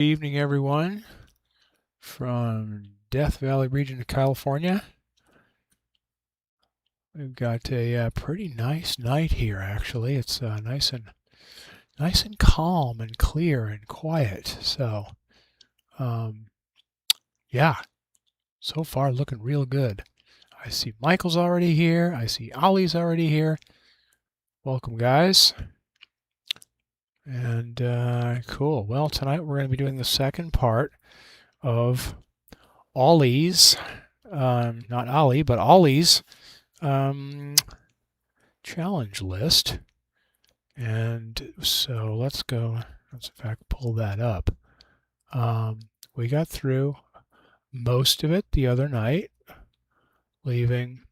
Good evening, everyone, from Death Valley region of California. We've got a pretty nice night here. Actually, it's nice and calm and clear and quiet. So, yeah, so far looking real good. I see Michael's already here. I see Ollie's already here. Welcome, guys. And cool. Well, tonight we're going to be doing the second part of Ollie's, not Ollie, but Ollie's challenge list. And so let's in fact pull that up. We got through most of it the other night, leaving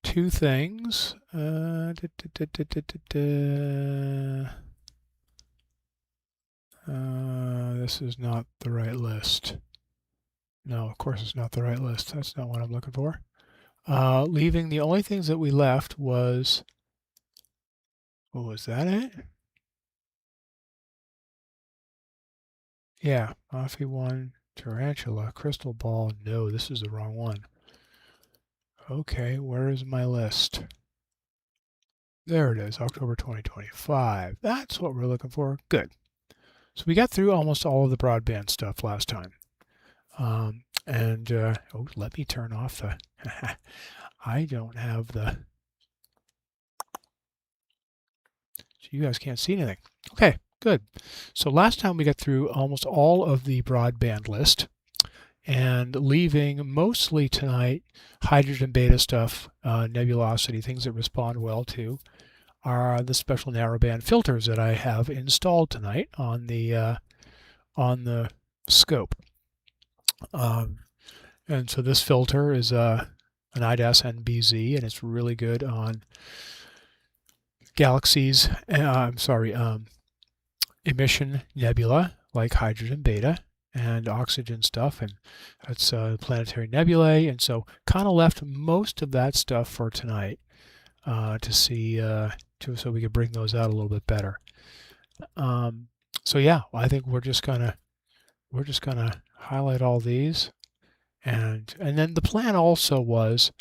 two things. This is not the right list. No, of course it's not the right list. That's not what I'm looking for. Leaving the only things that we left was, what was that it? Yeah, Mafi 1, Tarantula, Crystal Ball. No, this is the wrong one. Okay, where is my list? There it is, October 2025. That's what we're looking for. Good. So we got through almost all of the broadband stuff last time. Oh, let me turn off the... I don't have the... So you guys can't see anything. Okay, good. So last time we got through almost all of the broadband list, and leaving mostly tonight hydrogen beta stuff, nebulosity, things that respond well to, are the special narrowband filters that I have installed tonight on the scope. And so this filter is an IDAS NBZ, and it's really good on galaxies, emission nebula like hydrogen beta and oxygen stuff, and that's planetary nebulae. And so kind of left most of that stuff for tonight to see, so we could bring those out a little bit better. So yeah, I think we're just gonna highlight all these, and then the plan also was,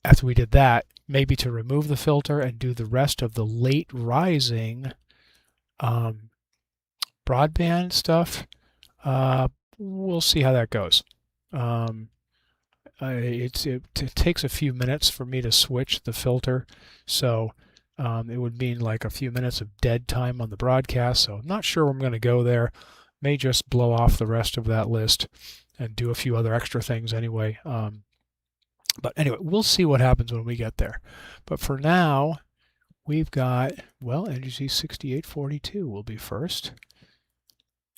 after we did that, maybe to remove the filter and do the rest of the late rising broadband stuff. We'll see how that goes. It takes a few minutes for me to switch the filter, so it would mean like a few minutes of dead time on the broadcast. So I'm not sure I'm going to go there. May just blow off the rest of that list and do a few other extra things anyway. But anyway, we'll see what happens when we get there. But for now, we've got, well, NGC 6842 will be first.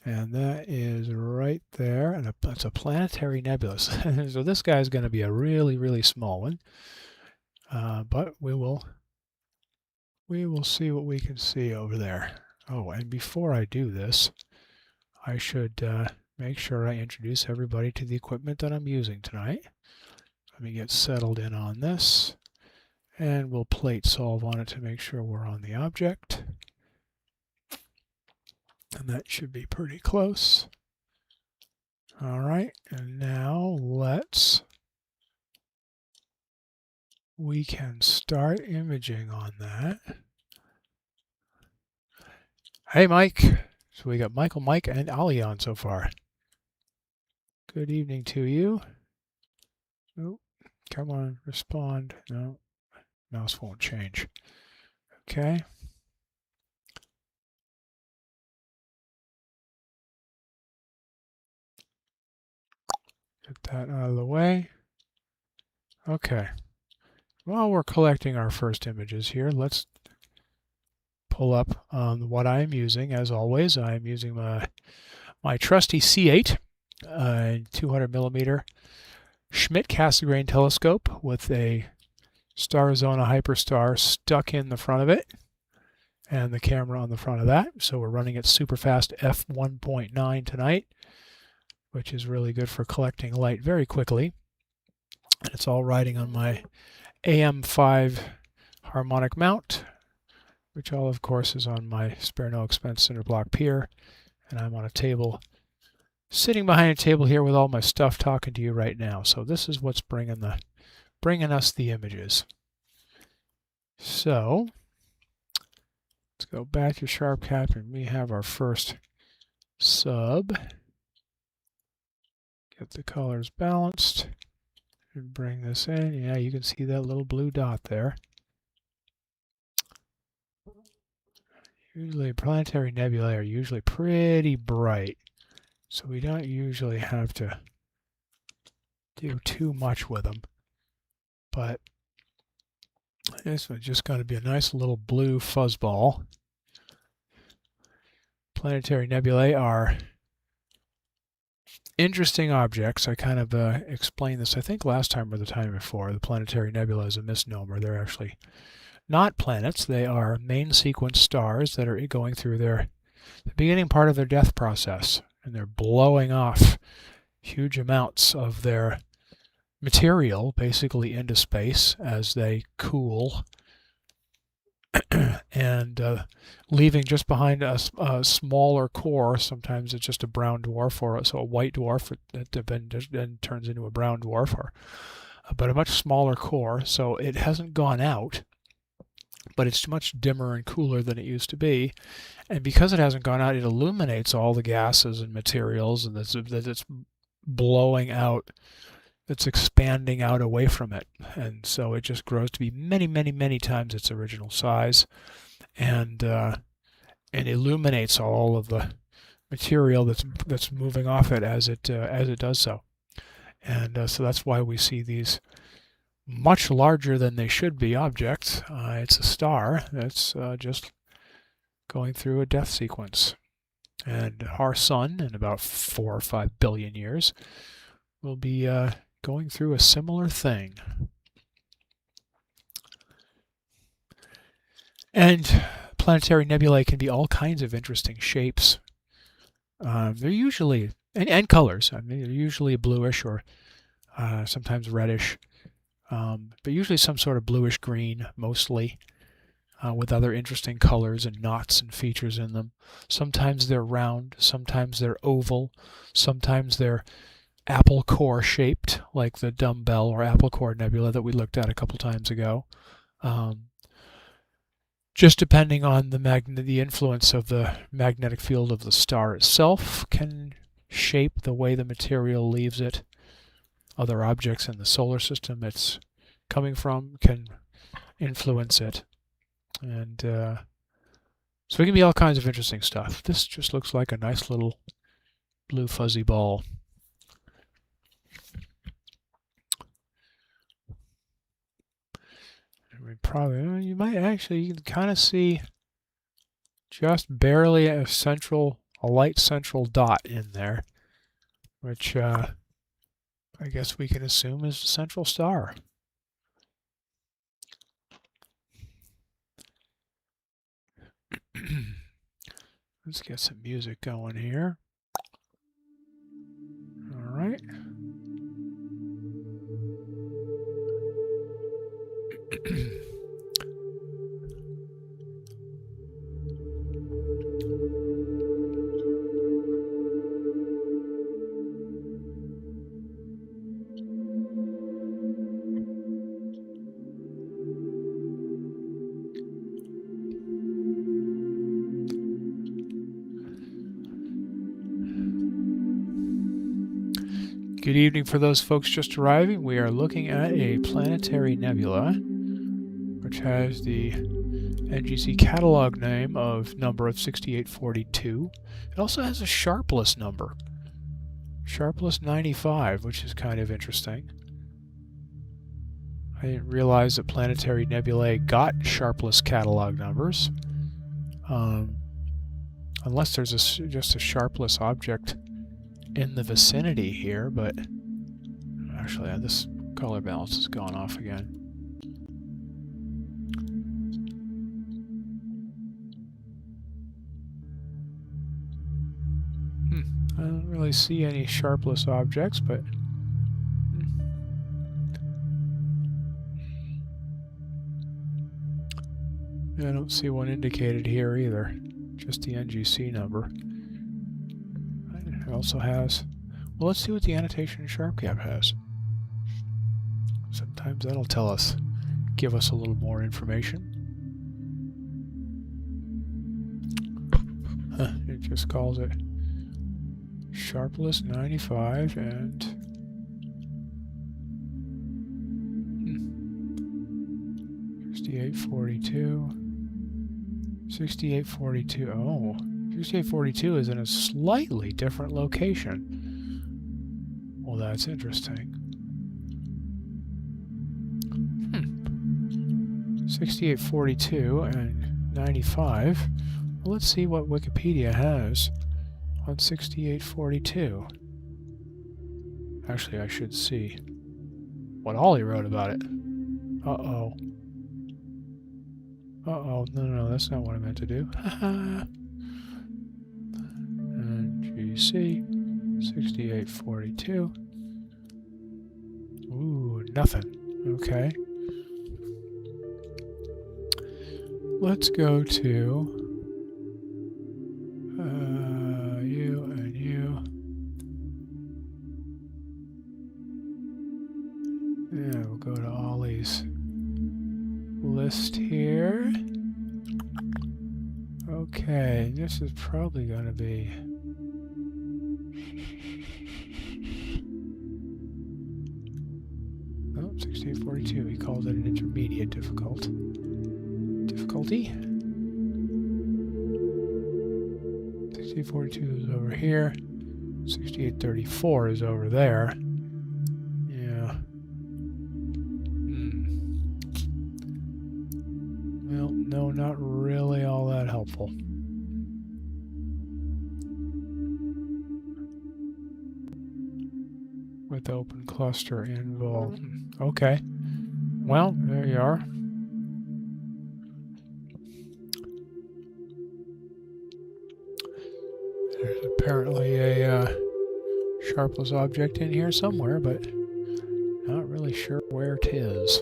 And that is right there. And it's a planetary nebula. So this guy's going to be a really, really small one. But we will see what we can see over there. Oh, and before I do this, I should make sure I introduce everybody to the equipment that I'm using tonight. Let me get settled in on this, and we'll plate solve on it to make sure we're on the object. And that should be pretty close. All right, and now we can start imaging on that. Hey, Mike. So we got Michael, Mike, and Ali on so far. Good evening to you. Oh, come on, respond. No, mouse won't change. Okay. Get that out of the way. Okay. While we're collecting our first images here, let's pull up what I am using. As always, I am using my trusty C8 200 millimeter Schmidt-Cassegrain telescope with a Starzona Hyperstar stuck in the front of it, and the camera on the front of that. So we're running at super fast f1.9 tonight, which is really good for collecting light very quickly. And it's all riding on my AM5 harmonic mount which all, of course, is on my spare no expense cinder block pier. And I'm on a table, sitting behind a table here with all my stuff talking to you right now. So this is what's bringing us the images. So let's go back to SharpCap, and we have our first sub. Get the colors balanced and bring this in. Yeah, you can see that little blue dot there. Usually planetary nebulae are usually pretty bright, so we don't usually have to do too much with them. But this one's just going to be a nice little blue fuzzball. Planetary nebulae are interesting objects. I kind of explained this, I think, last time or the time before. The planetary nebula is a misnomer. They're actually not planets. They are main sequence stars that are going through the beginning part of their death process, and they're blowing off huge amounts of their material basically into space as they cool and leaving just behind us a smaller core. Sometimes it's just a brown dwarf, or so a white dwarf that then turns into a brown dwarf, but a much smaller core. So it hasn't gone out, but it's much dimmer and cooler than it used to be. And because it hasn't gone out, it illuminates all the gases and materials and that it's blowing out. It's expanding out away from it, and so it just grows to be many, many, many times its original size, and illuminates all of the material that's moving off it as it does so, and so that's why we see these much larger than they should be objects. It's a star that's just going through a death sequence, and our sun in about 4 or 5 billion years will be going through a similar thing. And planetary nebulae can be all kinds of interesting shapes. They're usually, and colors. I mean, they're usually bluish or sometimes reddish, but usually some sort of bluish green mostly, with other interesting colors and knots and features in them. Sometimes they're round, sometimes they're oval, sometimes they're apple core shaped, like the dumbbell or apple core nebula that we looked at a couple times ago. Just depending on the influence of the magnetic field of the star itself can shape the way the material leaves it. Other objects in the solar system it's coming from can influence it. And so it can be all kinds of interesting stuff. This just looks like a nice little blue fuzzy ball. Probably, you might actually, you can kind of see just barely a light central dot in there, which I guess we can assume is the central star. Let's get some music going here. All right. Good evening for those folks just arriving. We are looking at a planetary nebula, which has the NGC catalog name of number of 6842. It also has a sharpless number, sharpless 95, which is kind of interesting. I didn't realize that planetary nebulae got sharpless catalog numbers, unless there's just a sharpless object in the vicinity here, but actually this color balance has gone off again. I don't really see any sharpless objects, but I don't see one indicated here either. Just the NGC number. It also has... Well, let's see what the annotation in SharpCap has. Sometimes that'll tell us, give us a little more information. It just calls it Sharpless 95 and 6842. 6842. Oh, 6842 is in a slightly different location. Well, that's interesting. 6842 and 95. Well, let's see what Wikipedia has on 6842. Actually, I should see what Ollie wrote about it. Uh-oh. Uh-oh. No, that's not what I meant to do. NGC 6842. Ooh, nothing. Okay. Let's go to you and you. Yeah, we'll go to Ollie's list here. Okay, this is probably going to be... Oh, 6842. He calls it an intermediate difficulty. 6842 is over here. 6834 is over there. Yeah. Well, no, not really all that helpful. With open cluster involved. Okay. Well, there you are. There's apparently a sharpless object in here somewhere, but not really sure where it is.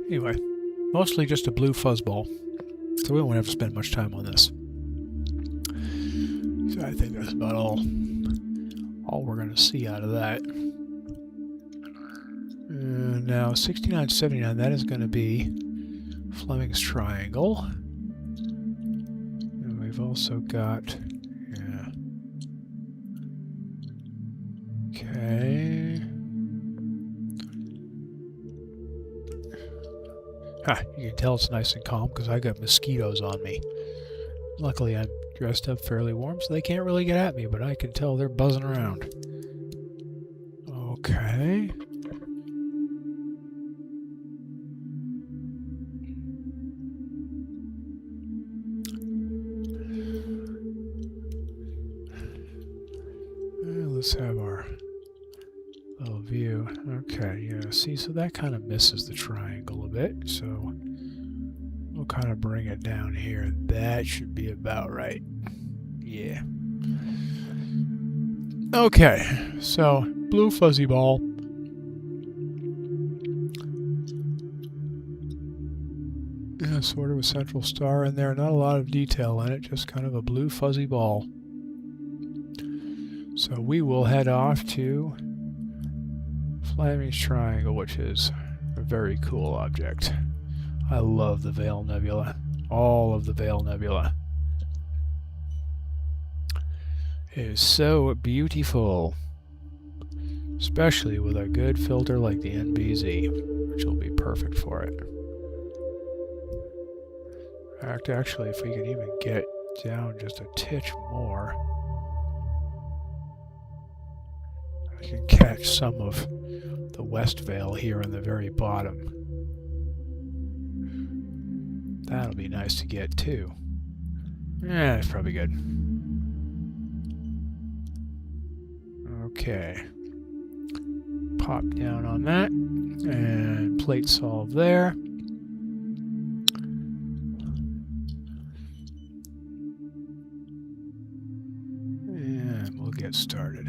Anyway, mostly just a blue fuzzball, so we won't have to spend much time on this. So I think that's about all we're going to see out of that. Now 6979, that is going to be Fleming's triangle. And we've also got, yeah. Okay. You can tell it's nice and calm because I got mosquitoes on me. Luckily, I'm dressed up fairly warm, so they can't really get at me, but I can tell they're buzzing around. Okay. Let's have our little view. Okay, yeah, see, so that kind of misses the triangle a bit, so we'll kind of bring it down here. That should be about right. Yeah. Okay, so blue fuzzy ball. Yeah, sort of a central star in there. Not a lot of detail in it, just kind of a blue fuzzy ball. So we will head off to Fleming's Triangle, which is a very cool object. I love the Veil Nebula. All of the Veil Nebula. It is so beautiful. Especially with a good filter like the NBZ, which will be perfect for it. In fact, actually, if we can even get down just a titch more, I can catch some of the west veil here in the very bottom. That'll be nice to get too. Yeah, it's probably good. Okay. Pop down on that and plate solve there. get started.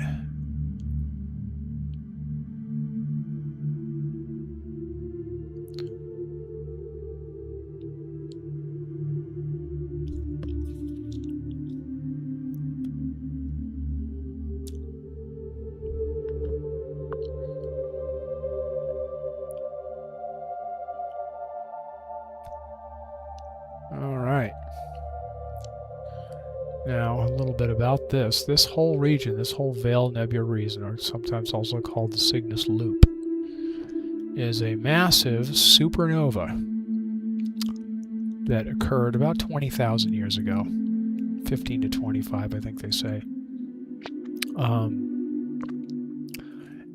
All right. Now, a little bit about this. This whole region, this whole Veil Nebula region, or sometimes also called the Cygnus Loop, is a massive supernova that occurred about 20,000 years ago. 15 to 25, I think they say.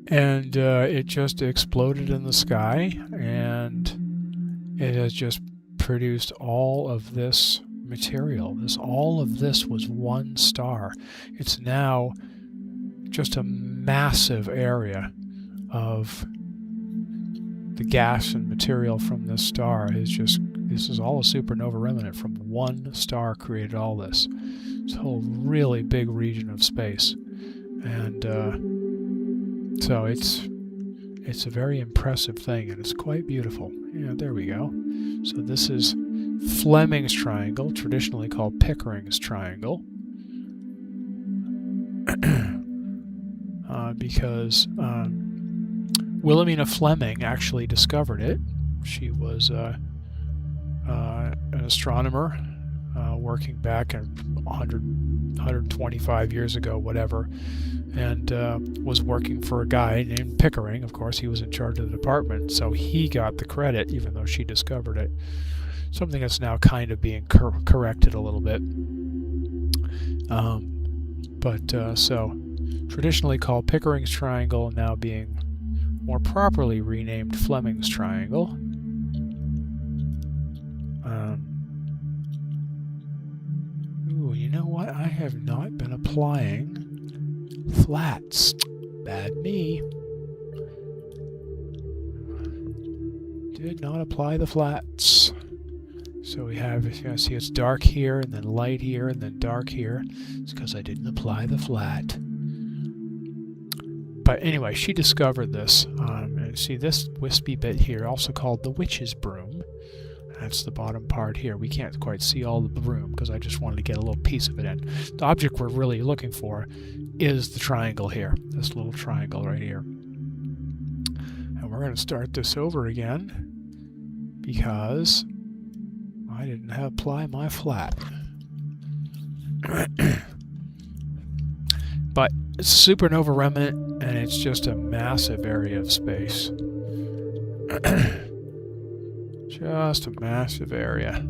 And it just exploded in the sky, and it has just produced all of this material. All of this was one star. It's now just a massive area of the gas and material from this star. This is all a supernova remnant from one star created all this. It's a whole really big region of space. And so it's a very impressive thing, and it's quite beautiful. Yeah, there we go. So this is Fleming's triangle, traditionally called Pickering's triangle, because Wilhelmina Fleming actually discovered it. She was an astronomer working back 125 years ago, whatever, and was working for a guy named Pickering. Of course, he was in charge of the department, so he got the credit, even though she discovered it. Something that's now kind of being corrected a little bit. So traditionally called Pickering's triangle, now being more properly renamed Fleming's triangle. Ooh, you know what? I have not been applying flats. Bad me. Did not apply the flats. So we have, see it's dark here, and then light here, and then dark here. It's because I didn't apply the flat. But anyway, she discovered this. And see this wispy bit here, also called the witch's broom. That's the bottom part here. We can't quite see all the broom because I just wanted to get a little piece of it in. The object we're really looking for is the triangle here. This little triangle right here. And we're going to start this over again because I didn't apply my flat. But it's a supernova remnant, and it's just a massive area of space. Just a massive area.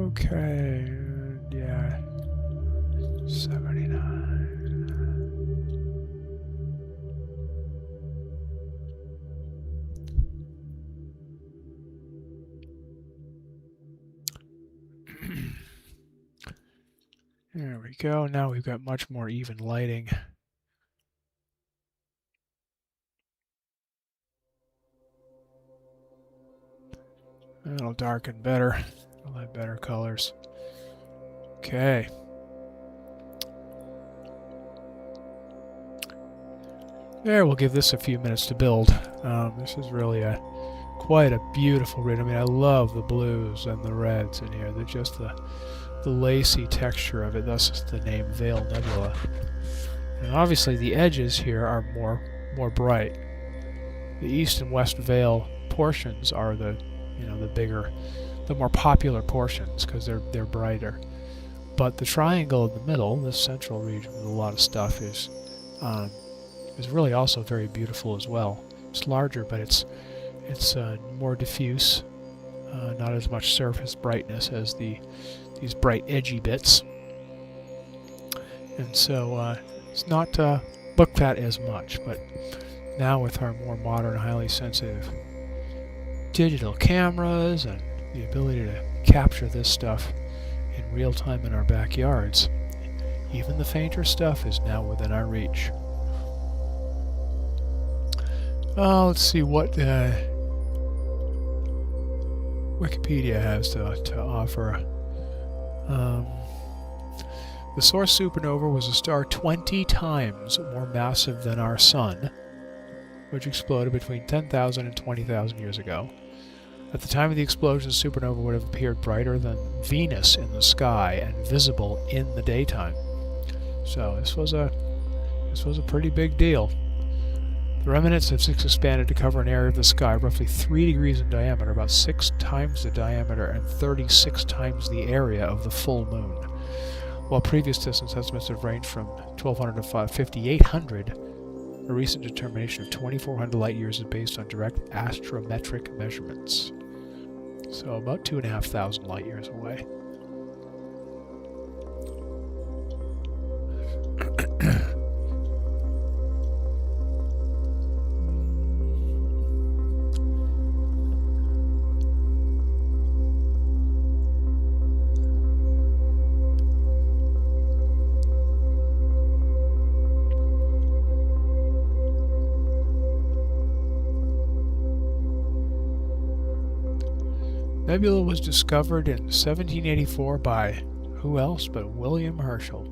Okay, yeah, 79. There we go. Now we've got much more even lighting. It'll darken better. It'll have better colors. Okay. There, we'll give this a few minutes to build. This is really quite a beautiful red. I mean, I love the blues and the reds in here. They're just the lacy texture of it, thus the name Veil Nebula. And obviously the edges here are more bright. The east and west veil portions are the bigger, the more popular portions because they're brighter. But the triangle in the middle, this central region with a lot of stuff, is really also very beautiful as well. It's larger, but it's more diffuse, not as much surface brightness as these bright edgy bits, and so it's not looked at as much. But now with our more modern, highly sensitive digital cameras and the ability to capture this stuff in real time in our backyards, even the fainter stuff is now within our reach. Let's see what Wikipedia has to offer. The source supernova was a star 20 times more massive than our Sun, which exploded between 10,000 and 20,000 years ago. At the time of the explosion, the supernova would have appeared brighter than Venus in the sky and visible in the daytime. So this was a pretty big deal. The remnants have since expanded to cover an area of the sky roughly 3 degrees in diameter, about 6 times the diameter and 36 times the area of the full moon. While previous distance estimates have ranged from 1,200 to 5,800, a recent determination of 2,400 light years is based on direct astrometric measurements. So about 2,500 light years away. Nebula was discovered in 1784 by who else but William Herschel.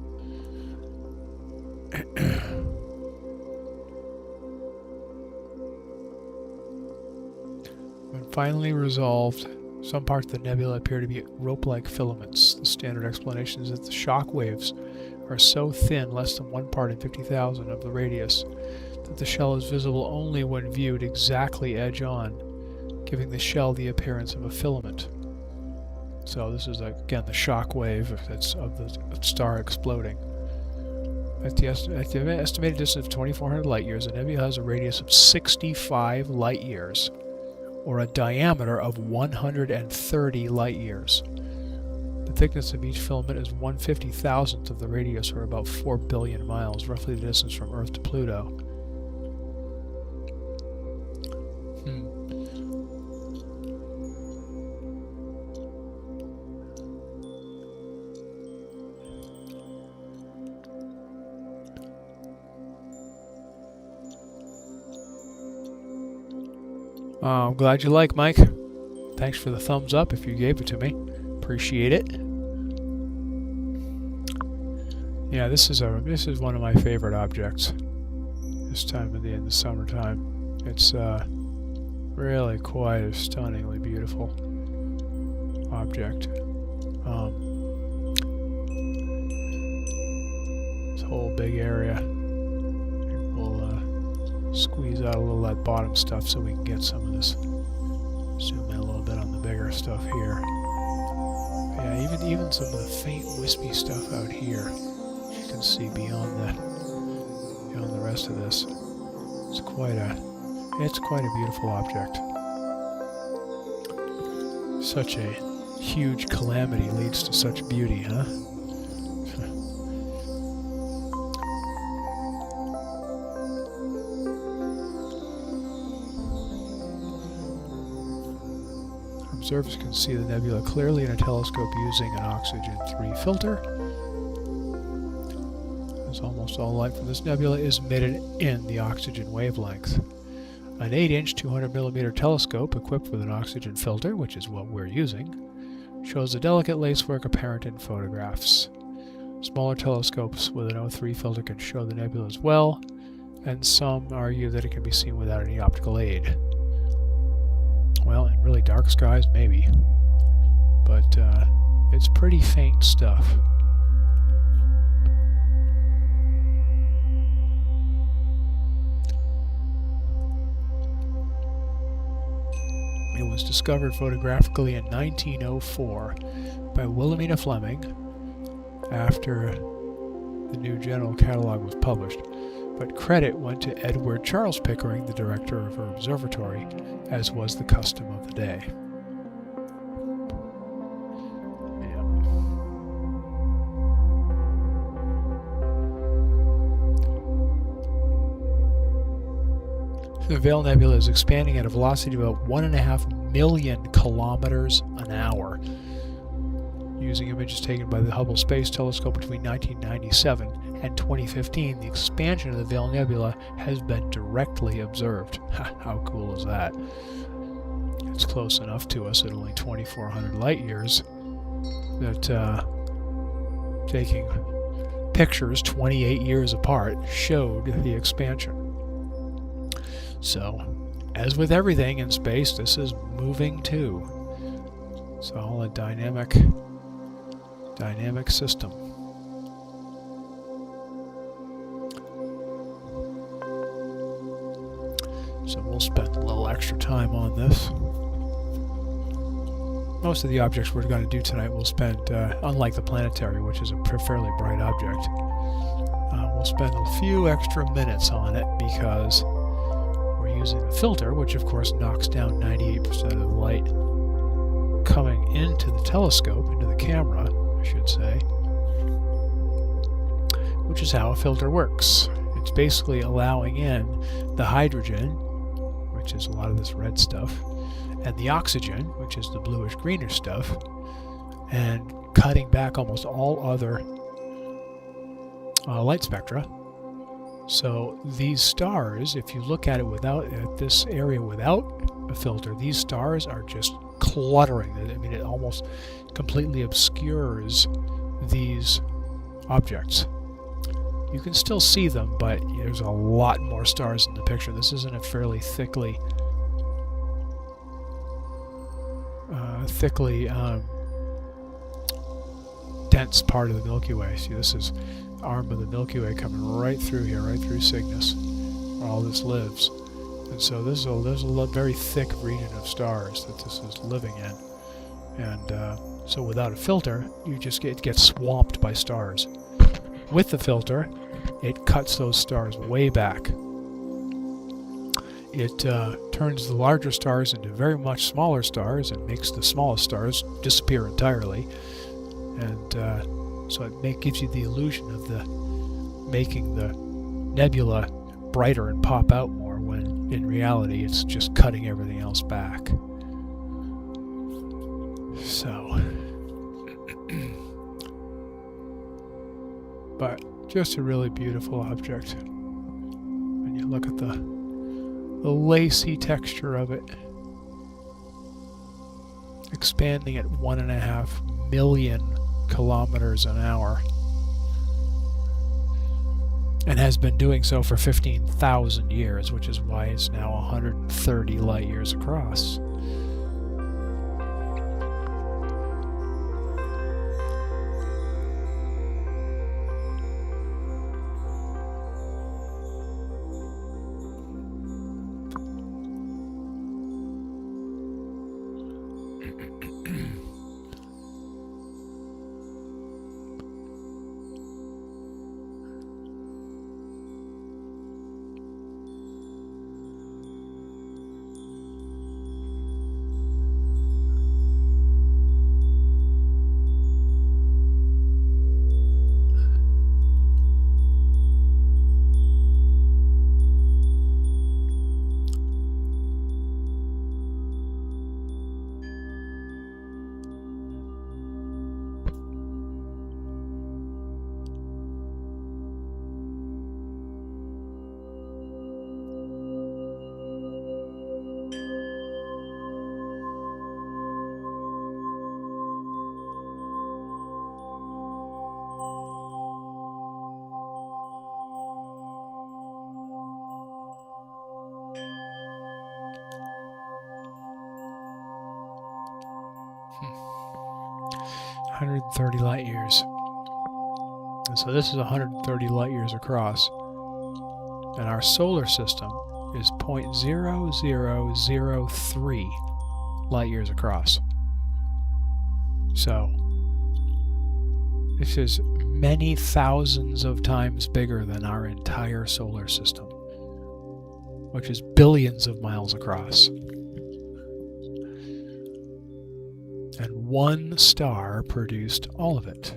When finally resolved, some parts of the nebula appear to be rope-like filaments. The standard explanation is that the shock waves are so thin, less than 1 part in 50,000 of the radius, that the shell is visible only when viewed exactly edge-on, giving the shell the appearance of a filament. So this is again the shock wave that's of the star exploding. At the estimated distance of 2,400 light years, the nebula has a radius of 65 light years, or a diameter of 130 light years. The thickness of each filament is 1/50,000th of the radius, or about 4 billion miles, roughly the distance from Earth to Pluto. I'm glad you like, Mike. Thanks for the thumbs up if you gave it to me. Appreciate it. Yeah, this is one of my favorite objects. This time of in the summertime, it's really quite a stunningly beautiful object. This whole big area. We'll squeeze out a little of that bottom stuff so we can get some of this. Zoom in a little bit on the bigger stuff here. Yeah, even some of the faint wispy stuff out here. You can see beyond the rest of this. It's quite a beautiful object. Such a huge calamity leads to such beauty, huh? Observers can see the nebula clearly in a telescope using an oxygen-3 filter. As almost all light from this nebula is emitted in the oxygen wavelength. An 8-inch 200mm telescope equipped with an oxygen filter, which is what we're using, shows the delicate lacework apparent in photographs. Smaller telescopes with an O3 filter can show the nebula as well, and some argue that it can be seen without any optical aid. Well, in really dark skies, maybe. But it's pretty faint stuff. It was discovered photographically in 1904 by Wilhelmina Fleming after the new General Catalog was published. But credit went to Edward Charles Pickering, the director of her observatory, as was the custom of the day. Yeah. The Veil Nebula is expanding at a velocity of about 1.5 million kilometers an hour. Using images taken by the Hubble Space Telescope between 1997 and 2015, the expansion of the Veil Nebula has been directly observed. How cool is that? it's close enough to us at only 2,400 light years that taking pictures 28 years apart showed the expansion. So, as with everything in space, this is moving too. It's all a dynamic system. So we'll spend a little extra time on this. Most of the objects we're going to do tonight we'll spend, unlike the Planetarium, which is a fairly bright object, we'll spend a few extra minutes on it because we're using the filter, which of course knocks down 98% of the light coming into the telescope, into the camera, I should say, which is how a filter works. It's basically allowing in the hydrogen, which is a lot of this red stuff, and the oxygen, which is the bluish-greenish stuff, and cutting back almost all other light spectra. So these stars, if you look at it at this area without a filter, these stars are just cluttering. I mean, it almost completely obscures these objects. You can still see them, but there's a lot more stars in the picture. This isn't a fairly thickly dense part of the Milky Way. See, this is arm of the Milky Way coming right through here, right through Cygnus, where all this lives. And so there's a very thick region of stars that this is living in. And so without a filter, you just get swamped by stars. With the filter, it cuts those stars way back. It turns the larger stars into very much smaller stars and makes the smallest stars disappear entirely. And so it gives you the illusion of making the nebula brighter and pop out more, when in reality it's just cutting everything else back. So, but just a really beautiful object. When you look at the lacy texture of it, expanding at 1.5 million kilometers an hour, and has been doing so for 15,000 years, which is why it's now 130 light years across. Hmm. 130 light years. And so this is 130 light years across. And our solar system is 0.0003 light years across. So this is many thousands of times bigger than our entire solar system, which is billions of miles across. And one star produced all of it.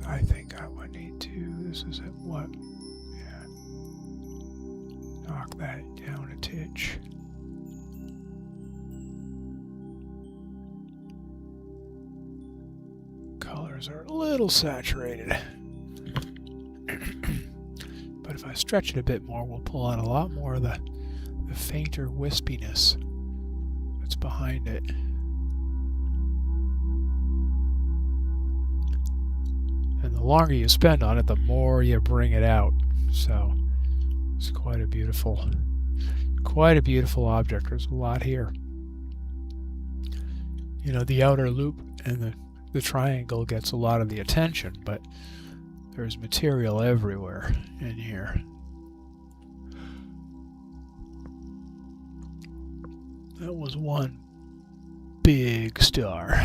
I think I would need to, this is at what? Yeah. Knock that down a titch. Colors are a little saturated. But if I stretch it a bit more, we'll pull out a lot more of the fainter wispiness that's behind it. And the longer you spend on it, the more you bring it out. So it's quite a beautiful object. There's a lot here. You know, the outer loop and the triangle gets a lot of the attention, but there's material everywhere in here. That was one big star.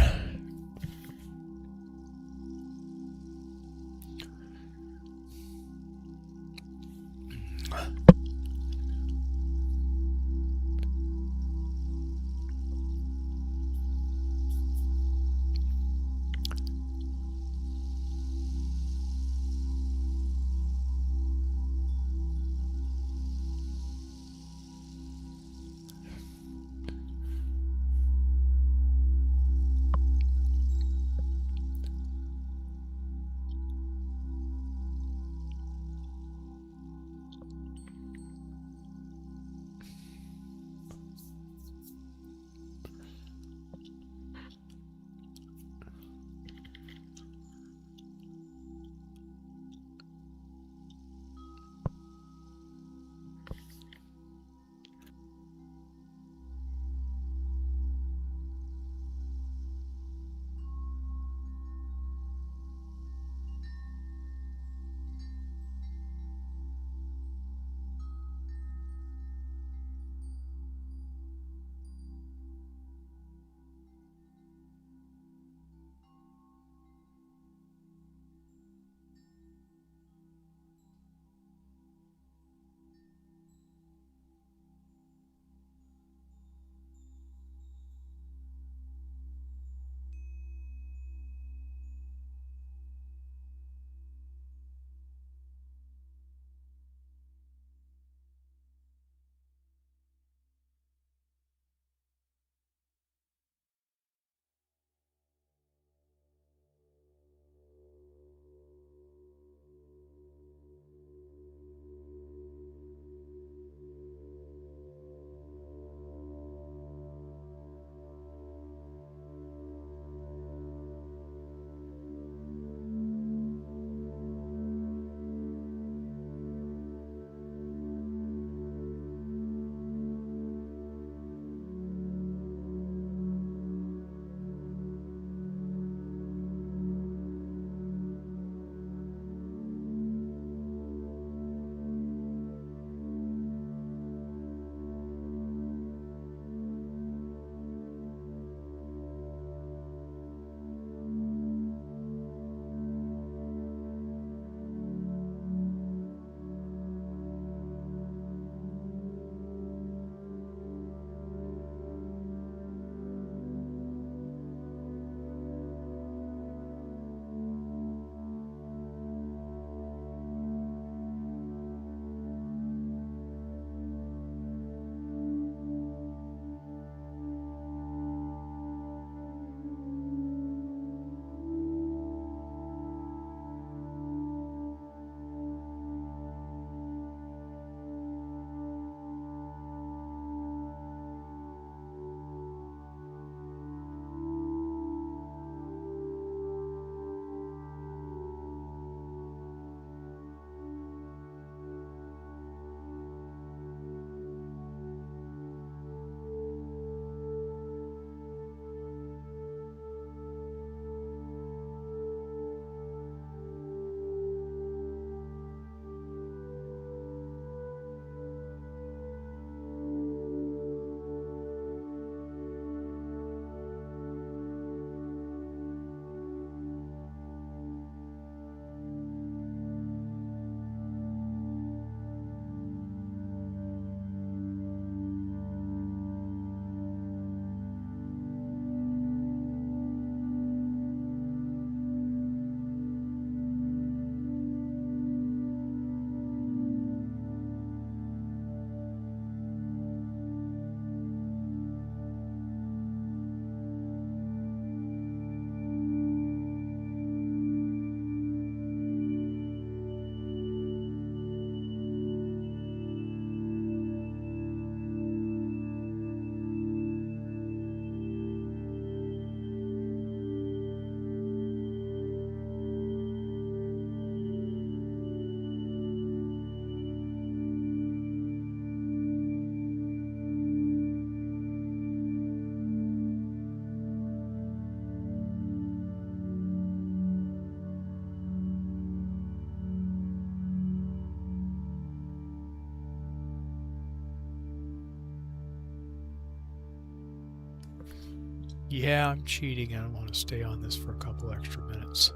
Yeah, I'm cheating. I don't want to stay on this for a couple extra minutes.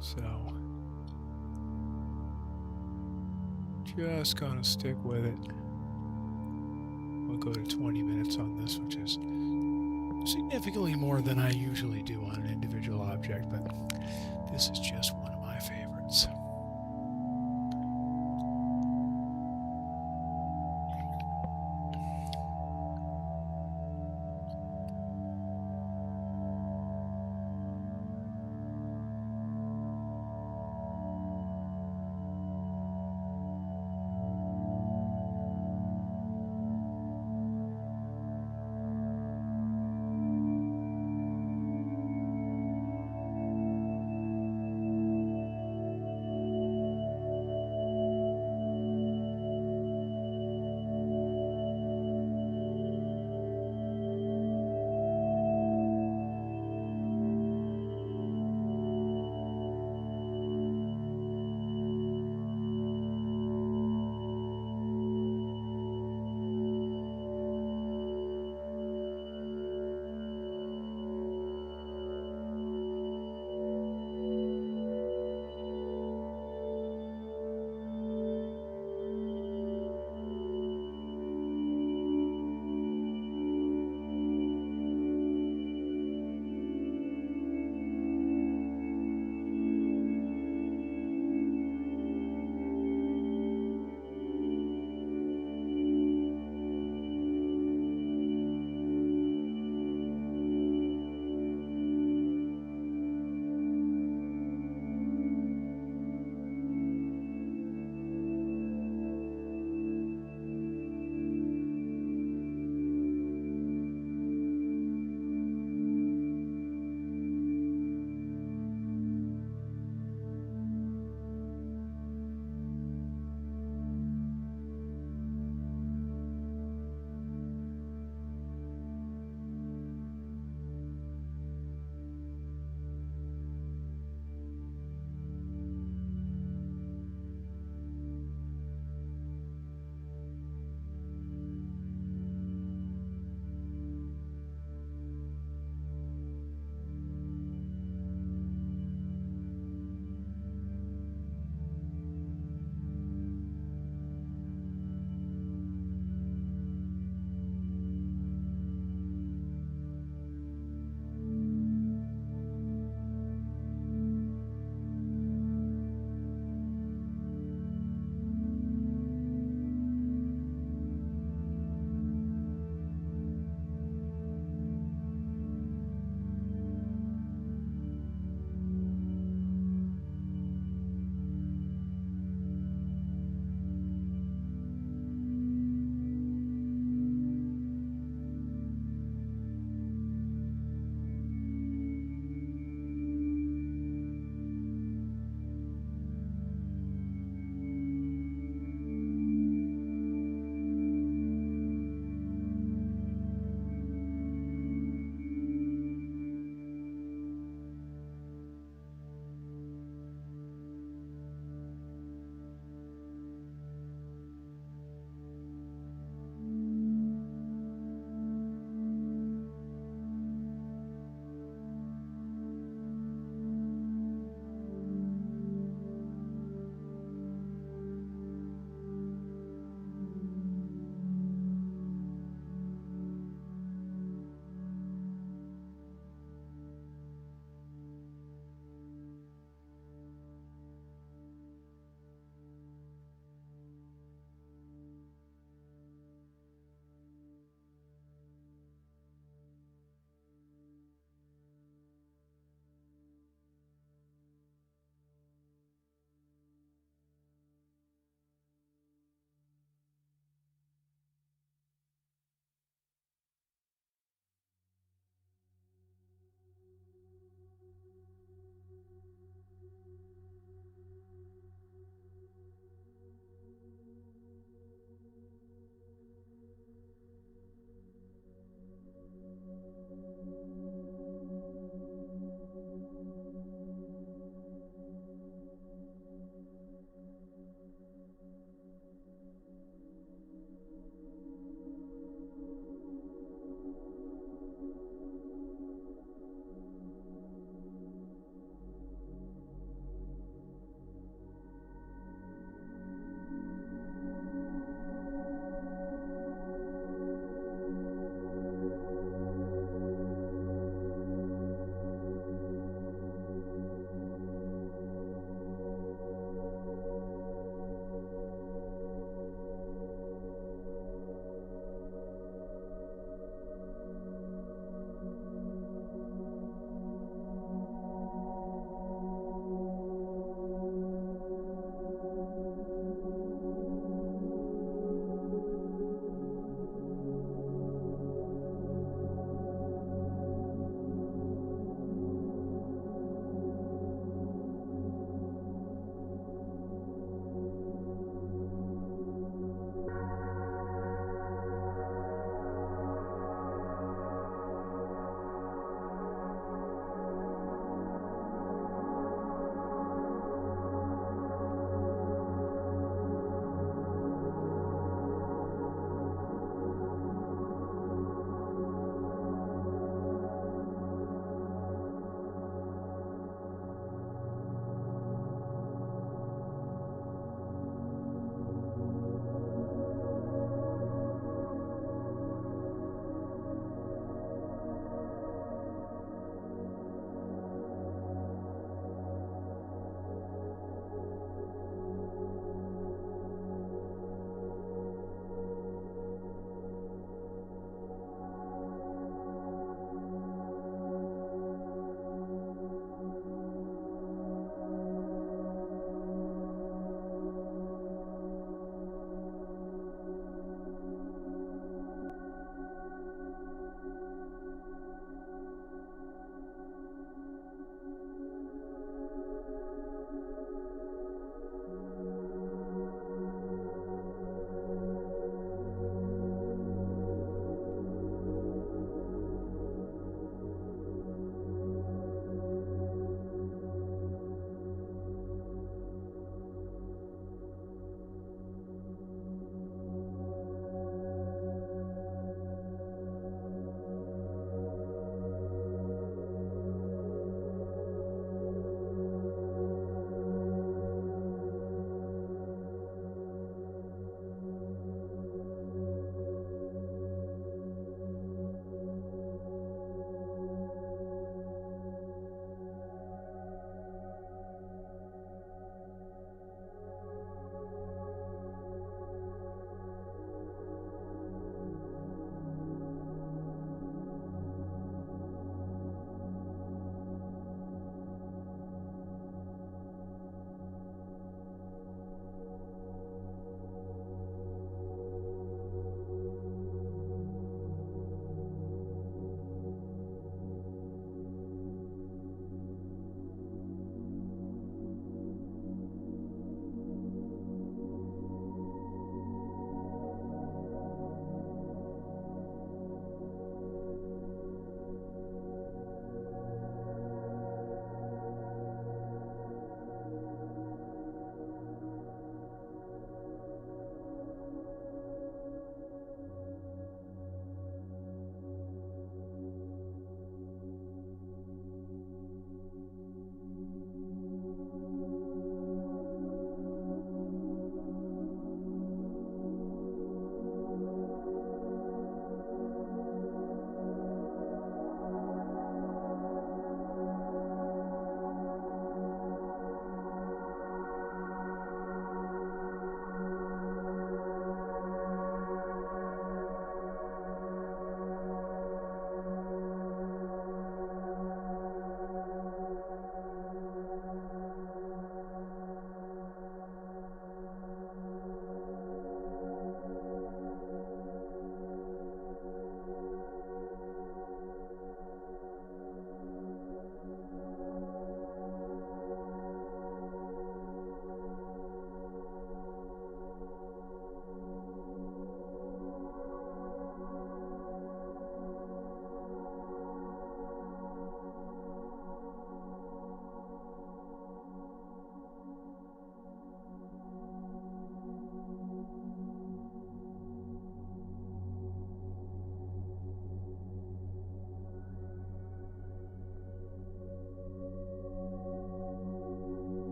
So, just gonna stick with it. We'll go to 20 minutes on this, which is significantly more than I usually do on an individual object, but this is just one of my favorites.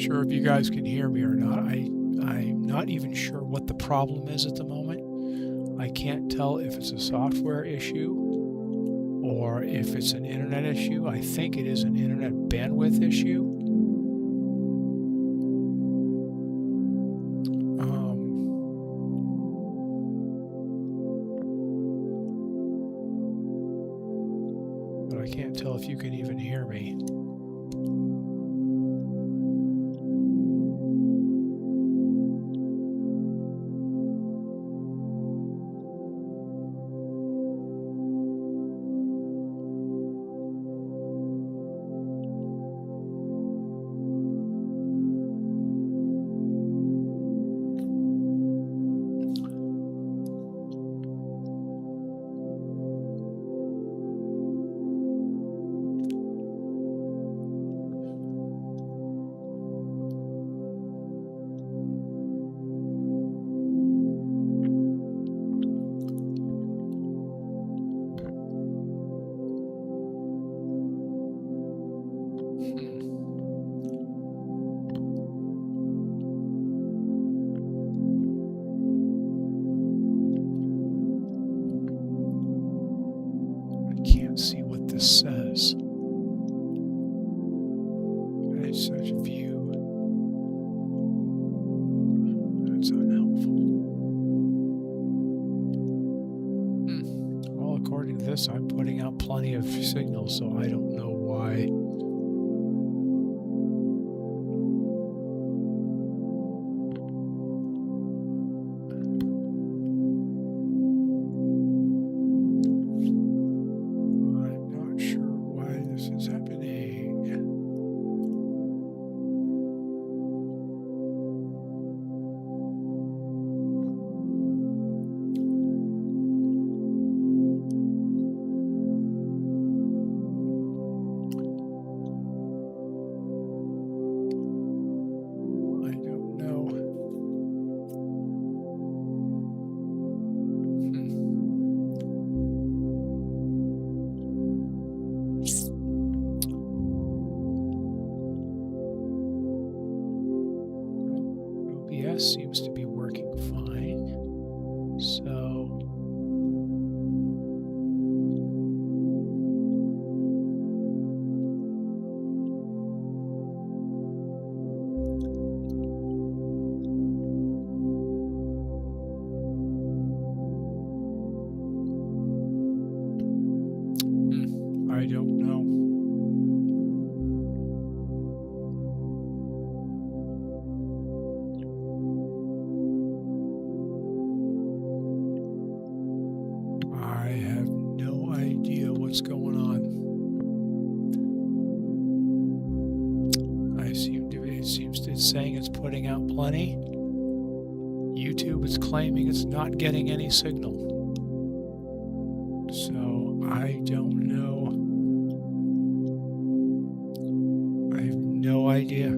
sure if you guys can hear me or not. I'm not even sure what the problem is at the moment. I can't tell if it's a software issue or if it's an internet issue. I think it is an internet bandwidth issue. But I can't tell if you can even hear me. See what this says. Edge search view. That's unhelpful. Well, according to this, I'm putting out plenty of signals, so I don't know why. Seems to be working fine. So I don't know. What's going on? It's saying it's putting out plenty. YouTube is claiming it's not getting any signal. So I don't know. I have no idea.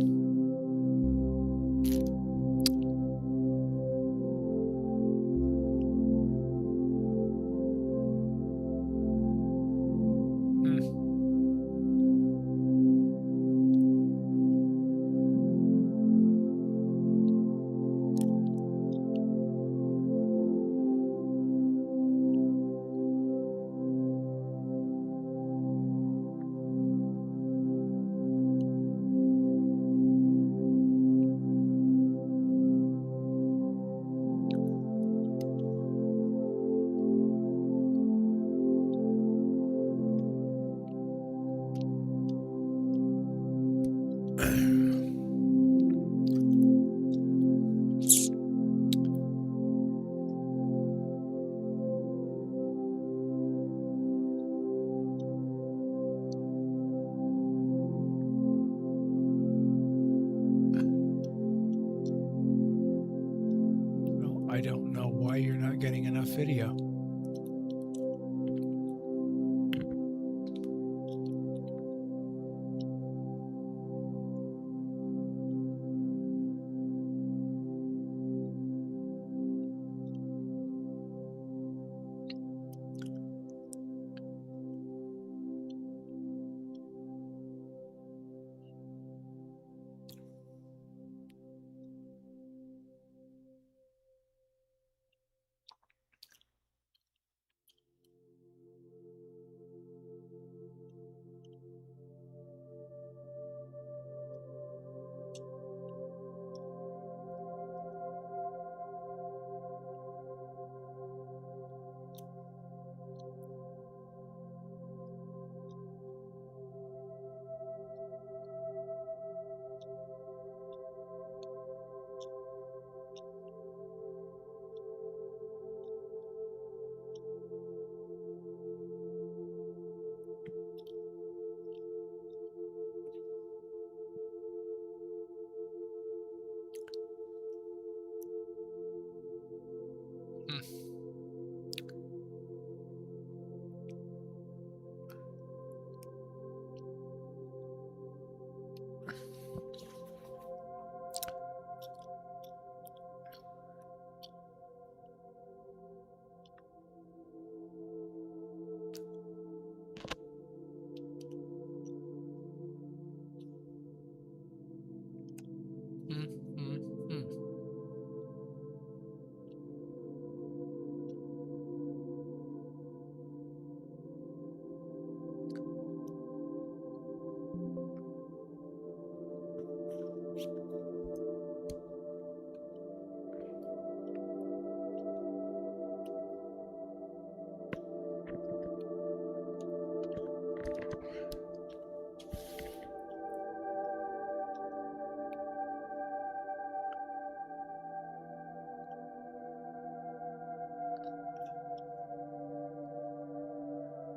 I don't know why you're not getting enough video.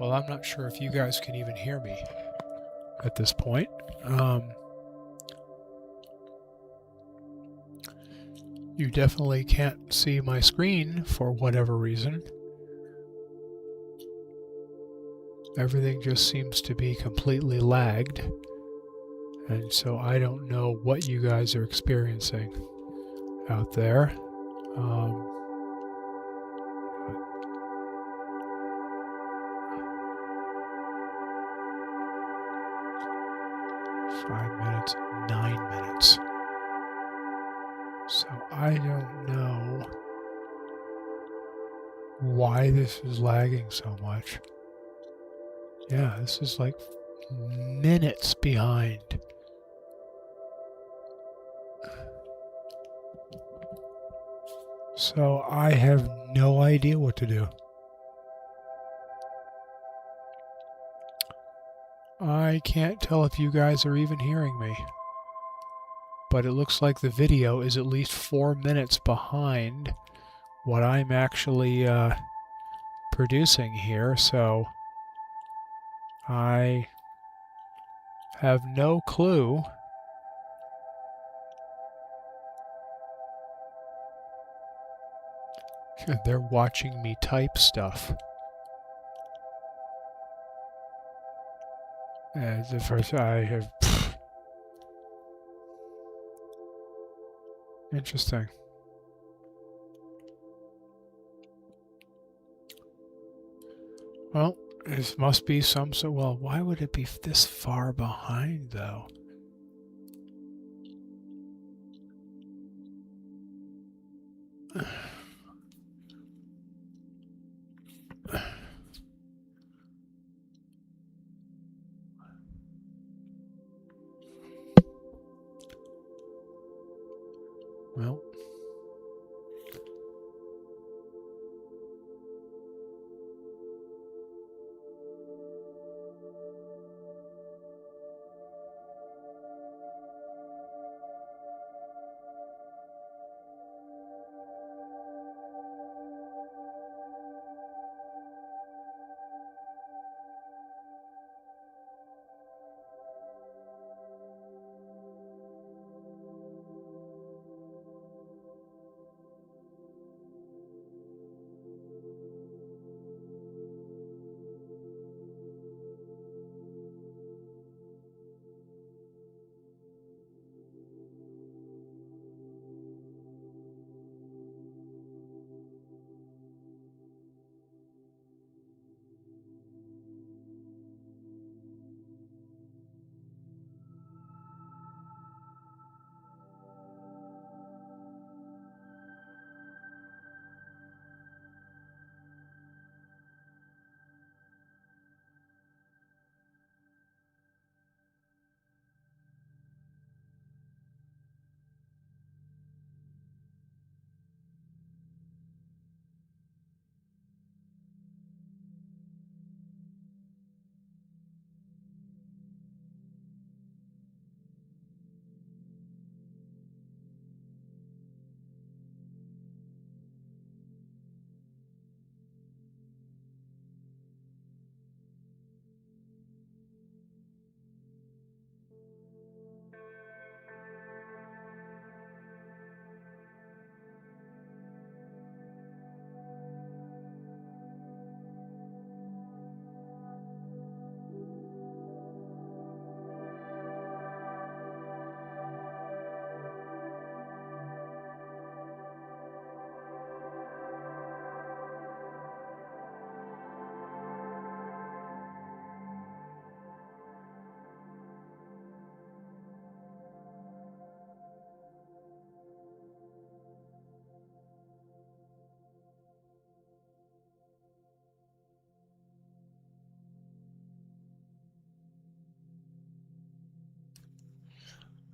Well, I'm not sure if you guys can even hear me at this point. You definitely can't see my screen for whatever reason. Everything just seems to be completely lagged. And so I don't know what you guys are experiencing out there. 5 minutes, 9 minutes. So I don't know why this is lagging so much. Yeah, this is like minutes behind. So I have no idea what to do. I can't tell if you guys are even hearing me. But it looks like the video is at least 4 minutes behind what I'm actually producing here, so I have no clue they're watching me type stuff. As if I have... Interesting. Well, this must be some sort... Well, why would it be this far behind, though? Well...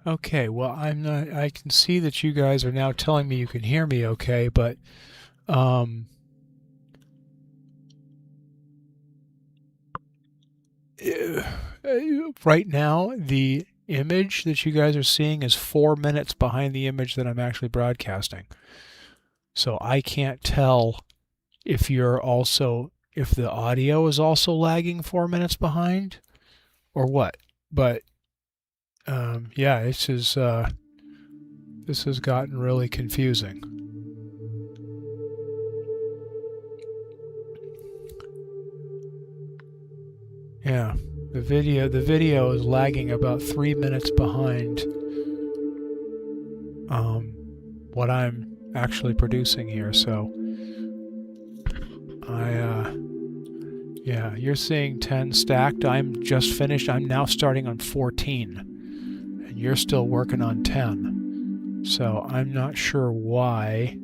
Okay, well, I'm not... I can see that you guys are now telling me you can hear me okay, but... right now, the image that you guys are seeing is 4 minutes behind the image that I'm actually broadcasting. So I can't tell if you're also if the audio is also lagging 4 minutes behind or what. But yeah, this has gotten really confusing. Yeah, the video is lagging about 3 minutes behind what I'm actually producing here. So yeah, you're seeing 10 stacked. I'm just finished. I'm now starting on 14, and you're still working on 10. So I'm not sure why.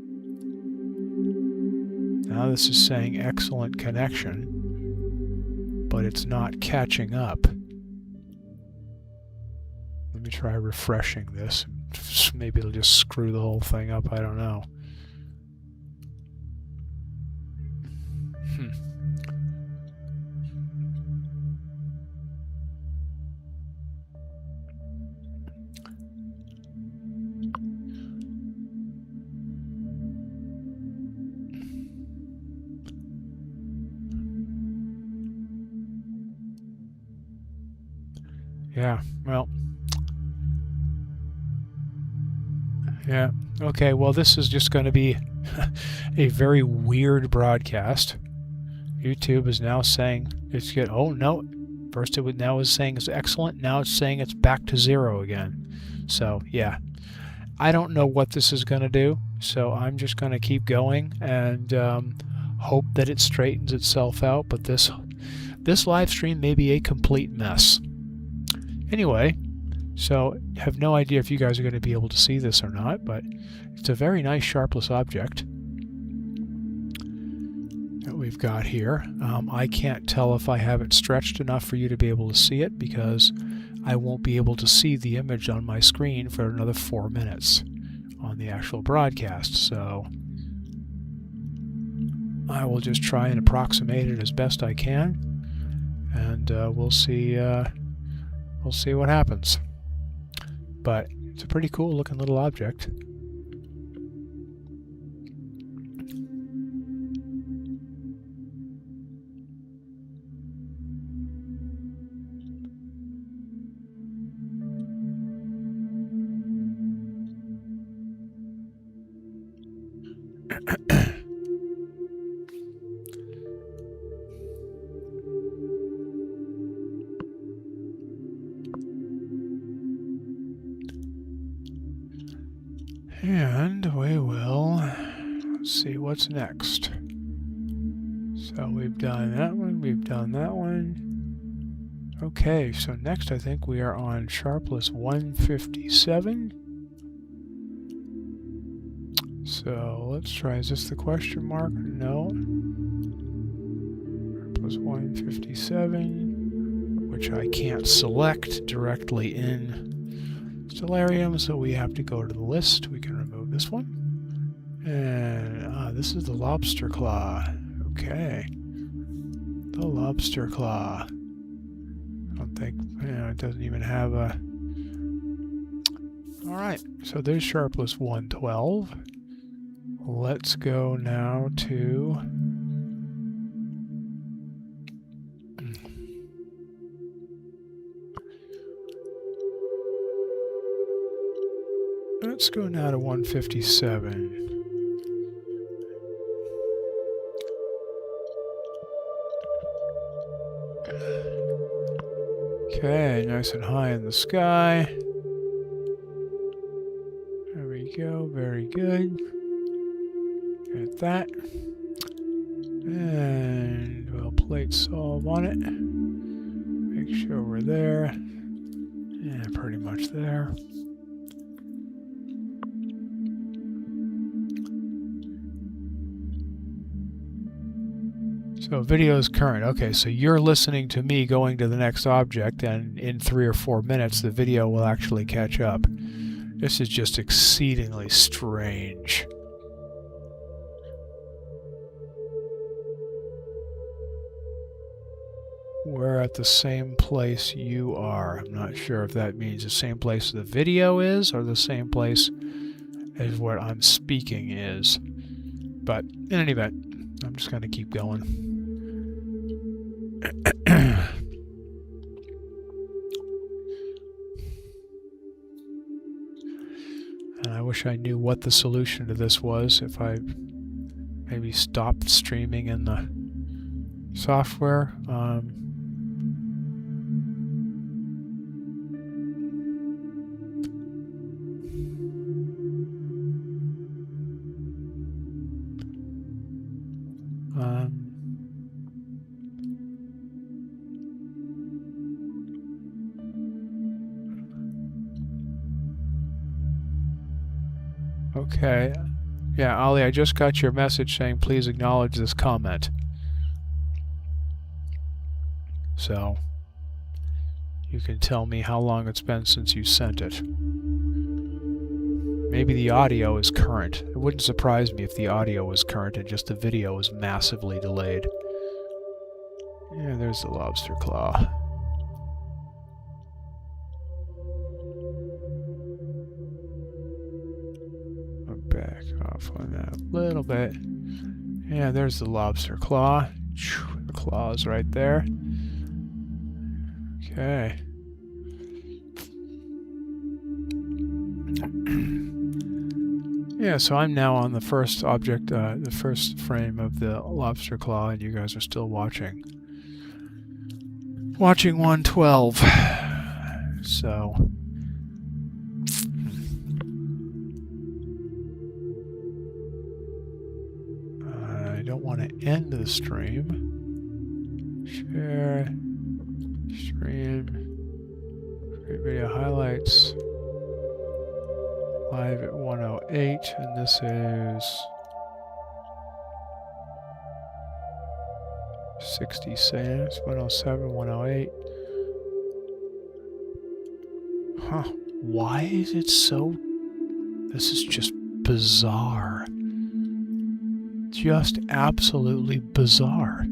Now this is saying excellent connection, but it's not catching up. Let me try refreshing this. Maybe it'll just screw the whole thing up. I don't know. Yeah, well, yeah, okay, well, this is just going to be a very weird broadcast. YouTube is now saying it's good. Oh, no, first it now is saying it's excellent, now it's saying it's back to 0 again. So, yeah, I don't know what this is going to do, so I'm just going to keep going and hope that it straightens itself out, but this live stream may be a complete mess. Anyway, so I have no idea if you guys are going to be able to see this or not, but it's a very nice sharpless object that we've got here. I can't tell if I have it stretched enough for you to be able to see it, because I won't be able to see the image on my screen for another 4 minutes on the actual broadcast. So I will just try and approximate it as best I can, and we'll see what happens. But it's a pretty cool looking little object. And we will see what's next. So we've done that one, we've done that one. Okay, so next I think we are on sharpless 157. So let's try, is this the question mark? No. Sharpless 157, which I can't select directly in Stellarium, so we have to go to the list. We can remove this one. And this is the lobster claw. Okay. The lobster claw. I don't think, it doesn't even have a... Alright, so there's sharpless 112. Let's go now to... Let's go now to 157. Okay, nice and high in the sky. There we go, very good. Got that. And we'll plate solve on it. Make sure we're there. Yeah, pretty much there. So video is current. Okay, so you're listening to me going to the next object, and in 3 or 4 minutes the video will actually catch up. This is just exceedingly strange. We're at the same place you are. I'm not sure if that means the same place the video is or the same place as what I'm speaking is. But in any event, I'm just going to keep going. wish I knew what the solution to this was. If I maybe stopped streaming in the software. Okay. Yeah, Ali, I just got your message saying please acknowledge this comment. So, you can tell me how long it's been since you sent it. Maybe the audio is current. It wouldn't surprise me if the audio was current and just the video was massively delayed. Yeah, there's the lobster claw. Back off on that a little bit. Yeah, there's the lobster claw. The claw is right there. Okay. Yeah, so I'm now on the first object, the first frame of the lobster claw, and you guys are still watching. Watching 112. So... I don't want to end the stream. Share. Stream. Create video highlights. Live at 108, and this is 60 seconds. 107, 108. Huh. Why is it so... This is just bizarre. Just absolutely bizarre.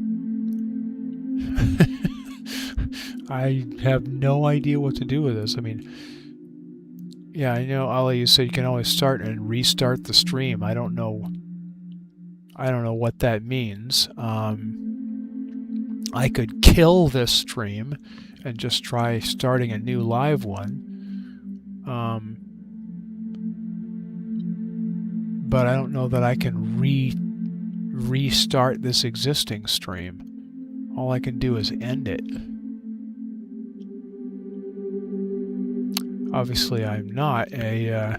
I have no idea what to do with this. I mean, yeah, I know, Ali, you said you can always start and restart the stream. I don't know what that means. I could kill this stream and just try starting a new live one. But I don't know that I can restart this existing stream. All I can do is end it. Obviously, I'm not a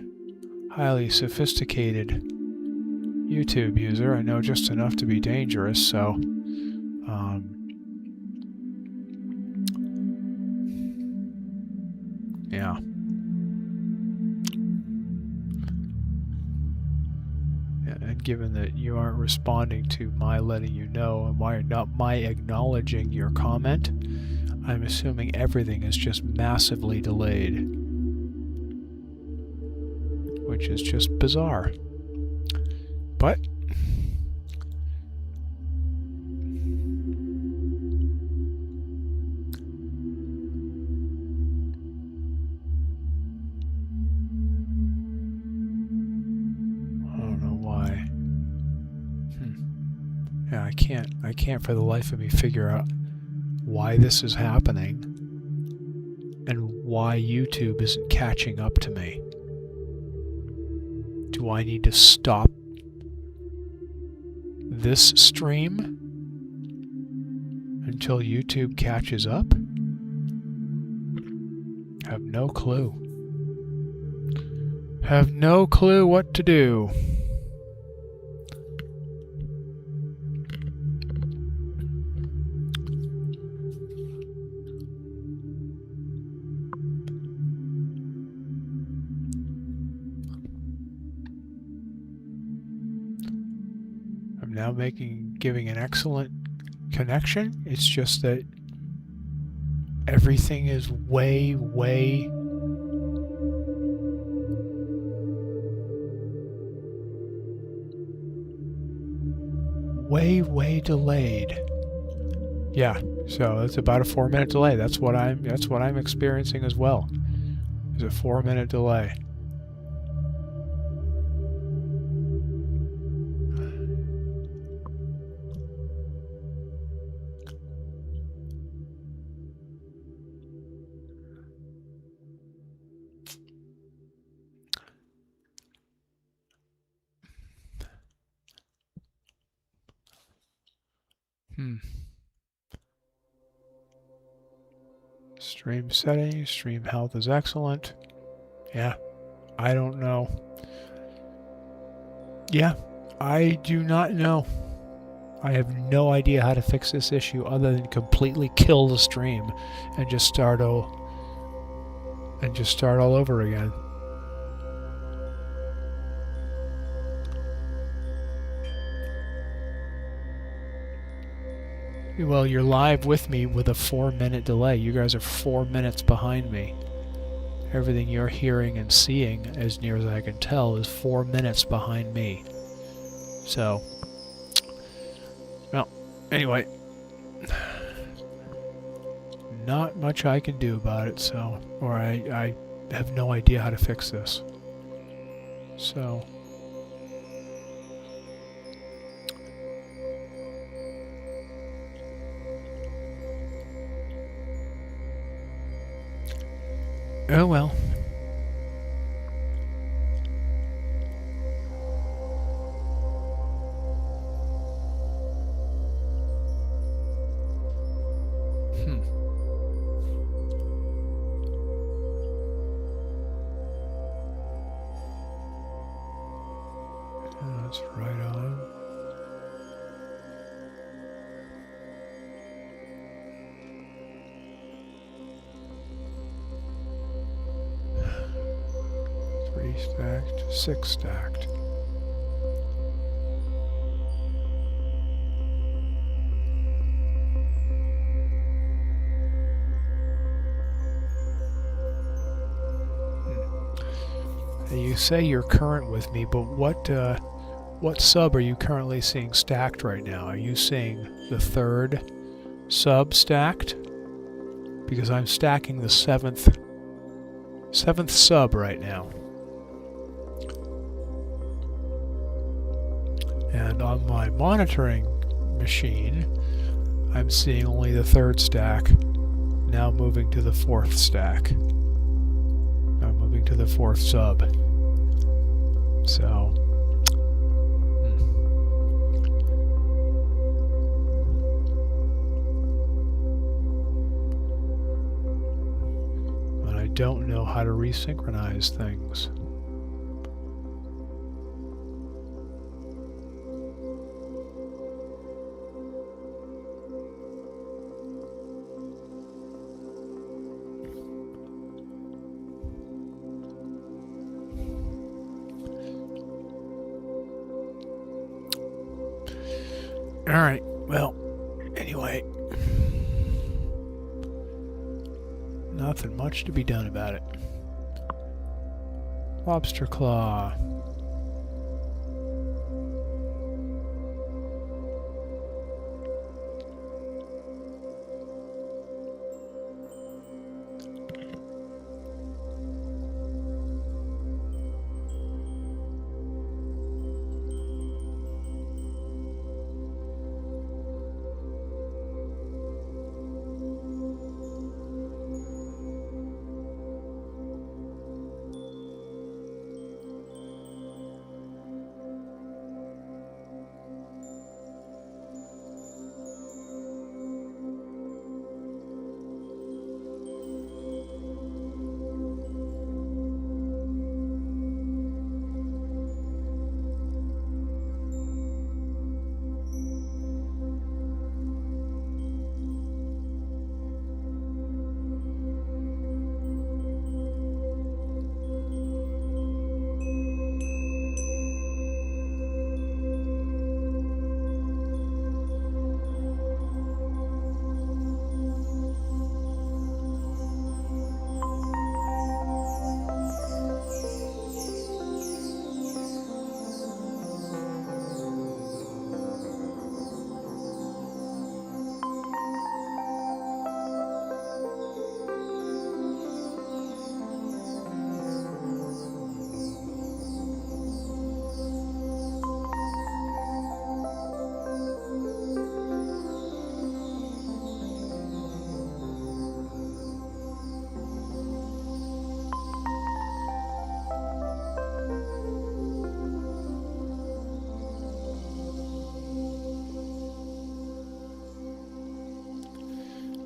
highly sophisticated YouTube user. I know just enough to be dangerous, so... yeah. And given that you aren't responding to my letting you know and why not my acknowledging your comment, I'm assuming everything is just massively delayed. Which is just bizarre. But I don't know why. Yeah, I can't for the life of me figure out why this is happening and why YouTube isn't catching up to me. Do I need to stop this stream until YouTube catches up? Have no clue. Have no clue what to do. Now giving an excellent connection. It's just that everything is way delayed. Yeah, so it's about a 4-minute delay. That's what I'm experiencing as well. There's a 4-minute delay. Stream settings, stream health is excellent. Yeah, I don't know. Yeah, I do not know. I have no idea how to fix this issue other than completely kill the stream and just start all over again. Well, you're live with me with a 4-minute delay. You guys are 4 minutes behind me. Everything you're hearing and seeing, as near as I can tell, is 4 minutes behind me. So, well, anyway, not much I can do about it, so, or I have no idea how to fix this. So, oh well. That's right on. Three stacked, 6 stacked. You say you're current with me, but what sub are you currently seeing stacked right now? Are you seeing the 3rd sub stacked? Because I'm stacking the 7th sub right now. And on my monitoring machine, I'm seeing only the 3rd stack, now moving to the 4th stack. I'm moving to the 4th sub. So, but I don't know how to resynchronize things. Alright, well, anyway, nothing much to be done about it. Lobster claw.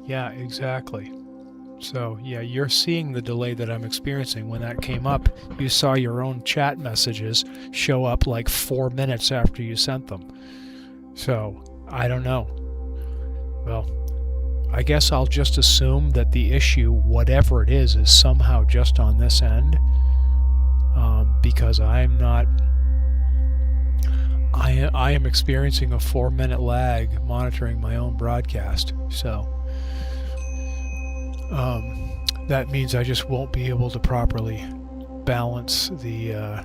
Yeah, exactly. So, yeah, you're seeing the delay that I'm experiencing. When that came up, you saw your own chat messages show up like 4 minutes after you sent them. So, I don't know. Well, I guess I'll just assume that the issue, whatever it is somehow just on this end, because I'm not... I am experiencing a 4-minute lag monitoring my own broadcast. So, that means I just won't be able to properly balance the...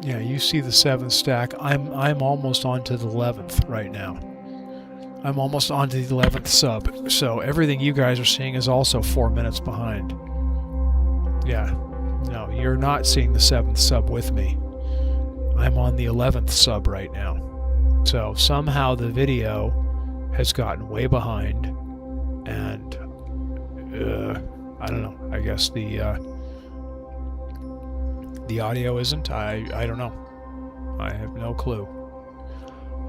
yeah, you see the 7th stack. I'm almost onto the 11th right now. I'm almost onto the 11th sub. So everything you guys are seeing is also 4 minutes behind. Yeah. No, you're not seeing the 7th sub with me. I'm on the 11th sub right now. So somehow the video has gotten way behind, and I don't know. I guess the audio isn't. I don't know. I have no clue.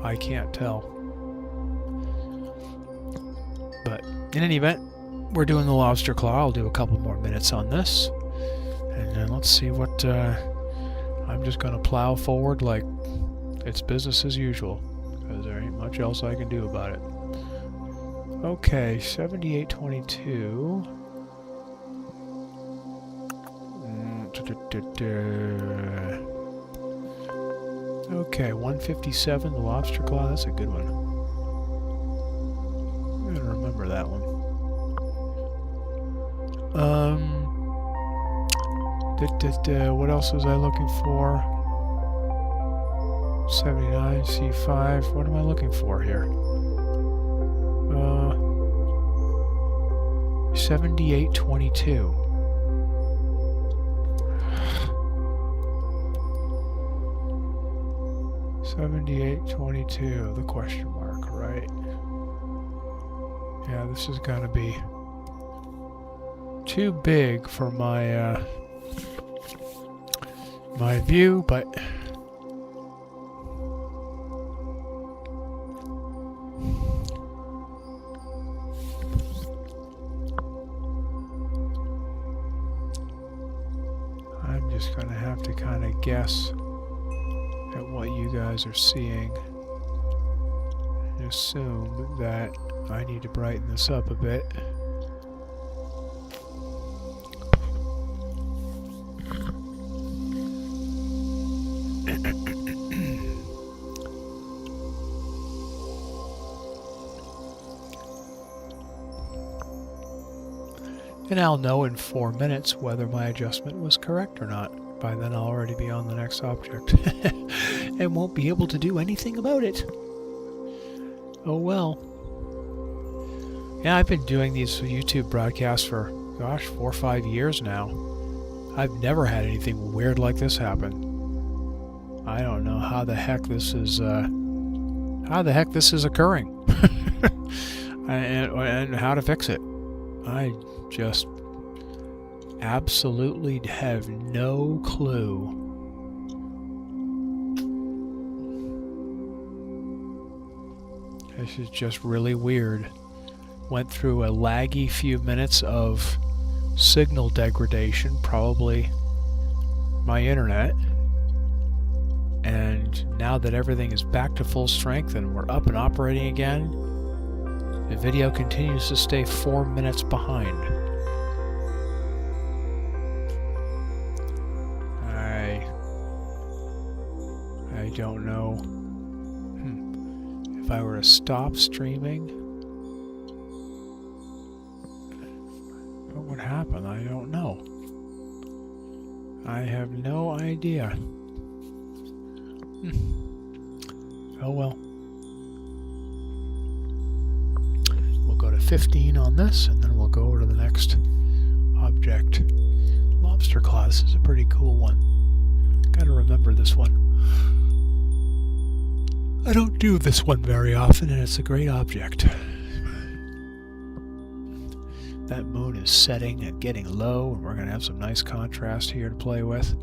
I can't tell. But in any event, we're doing the lobster claw. I'll do a couple more minutes on this. And then let's see what... I'm just going to plow forward like it's business as usual, because there ain't much else I can do about it. Okay, 7822. Okay, 157, the lobster claw. That's a good one. I'm going to remember that one. What else was I looking for? 79, C5. What am I looking for here? 7822. $78.22, the question mark, right? Yeah, this is gonna be too big for my my view, but I'm just gonna have to kind of guess at what you guys are seeing and assume that I need to brighten this up a bit. And I'll know in 4 minutes whether my adjustment was correct or not. By then I'll already be on the next object and won't be able to do anything about it. Oh well. Yeah, I've been doing these YouTube broadcasts for, gosh, 4 or 5 years now. I've never had anything weird like this happen. I don't know how the heck this is occurring and how to fix it. I just absolutely have no clue. This is just really weird. Went through a laggy few minutes of signal degradation, probably my internet. And now that everything is back to full strength and we're up and operating again, the video continues to stay 4 minutes behind. I don't know. If I were to stop streaming, what would happen? I don't know. I have no idea. Oh well. We'll go to 15 on this, and then we'll go over to the next object. Lobster claw. This is a pretty cool one. Gotta remember this one. I don't do this one very often, and it's a great object. That moon is setting and getting low, and we're going to have some nice contrast here to play with.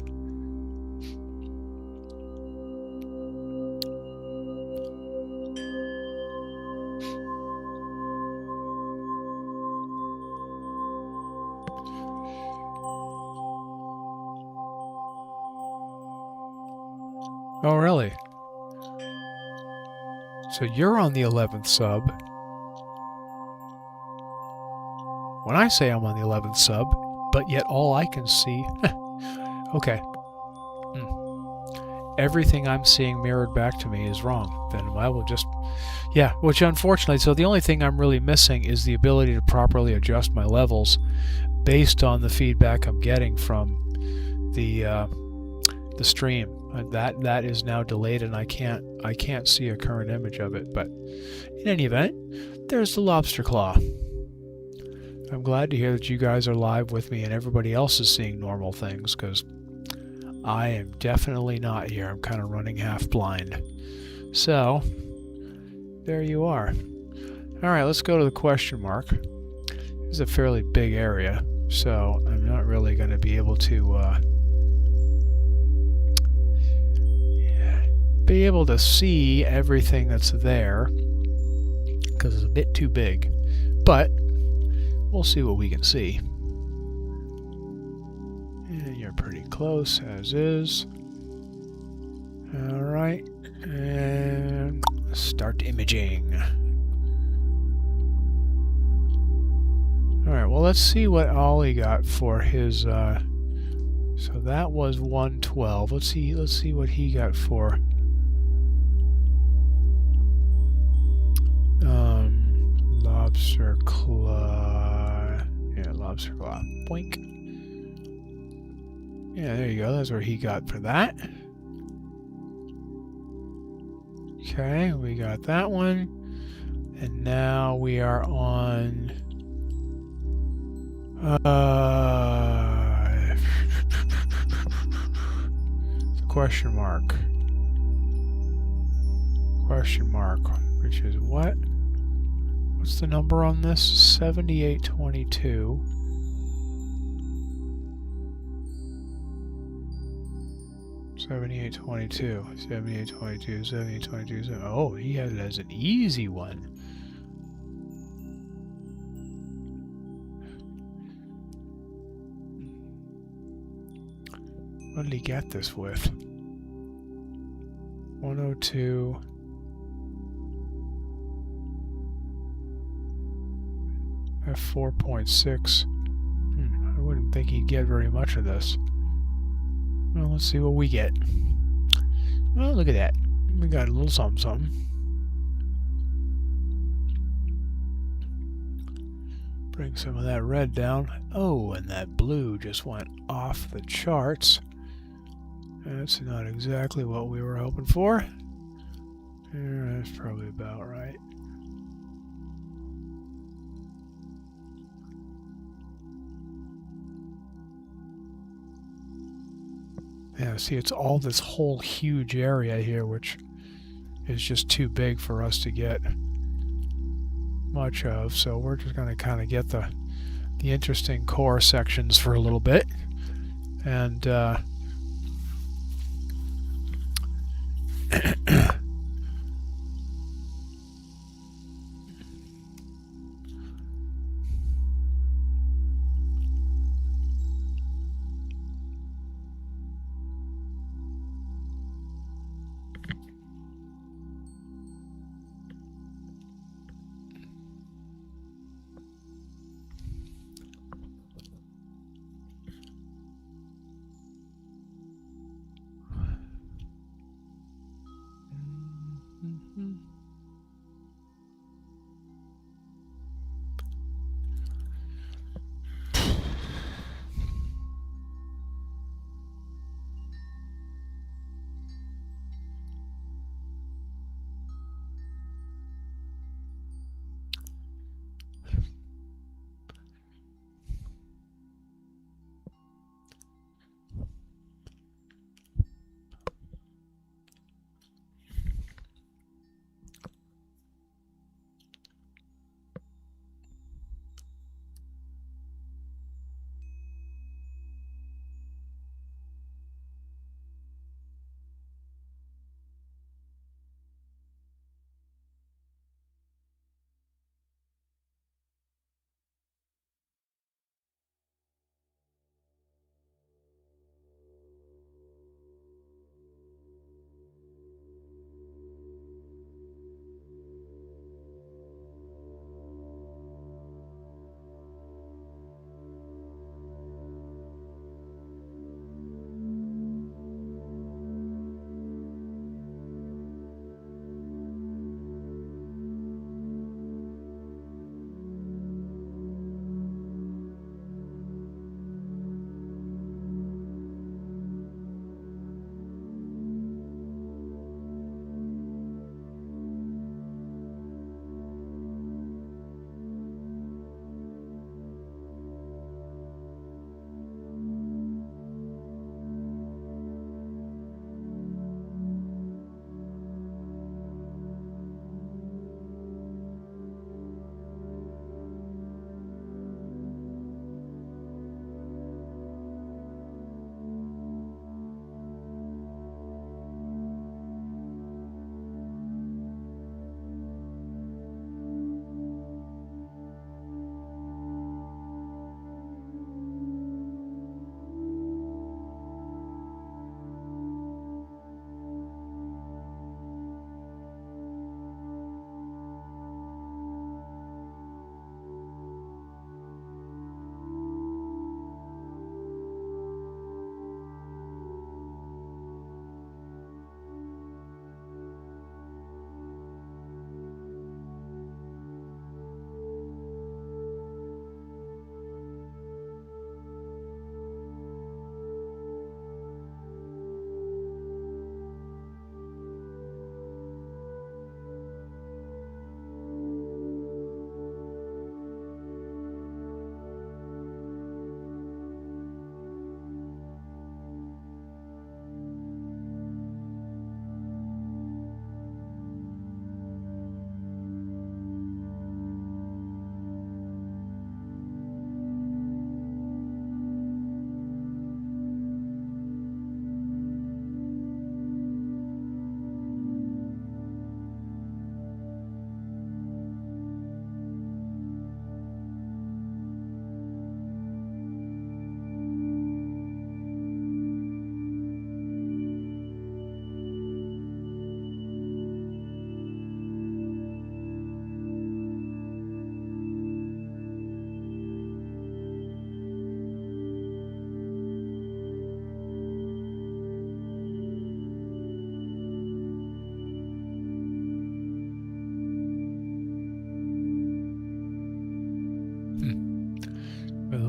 Oh, really? So you're on the 11th sub. When I say I'm on the 11th sub, but yet all I can see... okay. Everything I'm seeing mirrored back to me is wrong. Then I will just... yeah, which unfortunately... so the only thing I'm really missing is the ability to properly adjust my levels based on the feedback I'm getting from the stream. That is now delayed, and I can't see a current image of it. But in any event, there's the lobster claw. I'm glad to hear that you guys are live with me and everybody else is seeing normal things, because I am definitely not here. I'm kind of running half blind. So there you are. All right, let's go to the question mark. This is a fairly big area, so I'm not really going to be able to see everything that's there because it's a bit too big, but we'll see what we can see. And you're pretty close as is. All right, and start imaging. All right, well, let's see what Ollie got for his so that was 112. Let's see what he got for lobster claw. Yeah, lobster claw. Boink. Yeah, there you go. That's where he got for that. Okay, we got that one. And now we are on question mark. Question mark, which is what? What's the number on this? 7822. Oh, he had it as an easy one. What did he get this with? 102. F4.6. I wouldn't think he'd get very much of this. Well, let's see what we get. Well, look at that. We got a little something, something. Bring some of that red down. Oh, and that blue just went off the charts. That's not exactly what we were hoping for. Yeah, that's probably about right. Yeah, see, it's all this whole huge area here, which is just too big for us to get much of. So we're just going to kind of get the interesting core sections for a little bit. And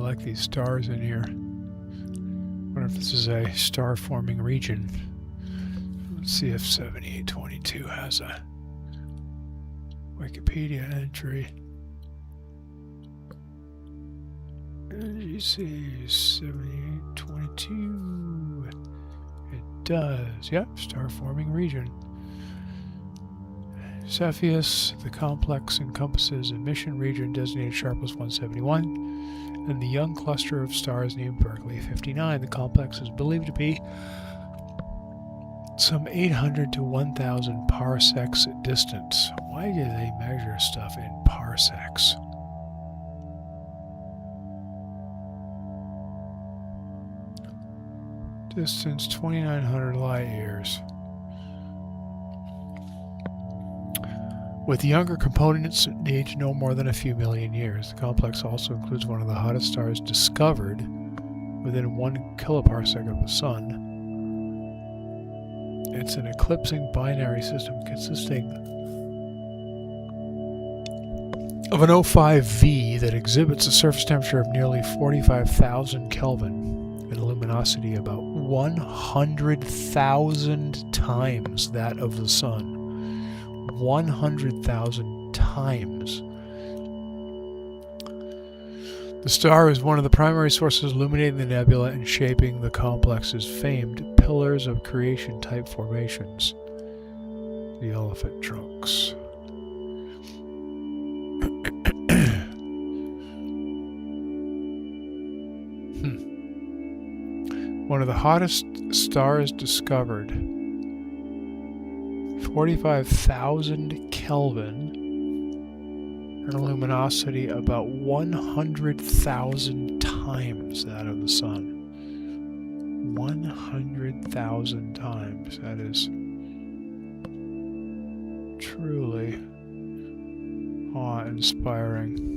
like these stars in here. I wonder if this is a star-forming region. Let's see if 7822 has a Wikipedia entry. You see 7822. It does. Yep, star-forming region. Cepheus, the complex encompasses a mission region designated Sharpless 171, and the young cluster of stars named Berkeley 59. The complex is believed to be some 800 to 1,000 parsecs distance. Why do they measure stuff in parsecs? Distance 2,900 light years. With younger components aged no more than a few million years. The complex also includes one of the hottest stars discovered within 1 kiloparsec of the Sun. It's an eclipsing binary system consisting of an O5V that exhibits a surface temperature of nearly 45,000 Kelvin and a luminosity about 100,000 times that of the Sun. 100,000 times. The star is one of the primary sources illuminating the nebula and shaping the complex's famed pillars of creation type formations, the elephant trunks. One of the hottest stars discovered. 45,000 Kelvin and a luminosity about 100,000 times that of the Sun. 100,000 times. That is truly awe-inspiring.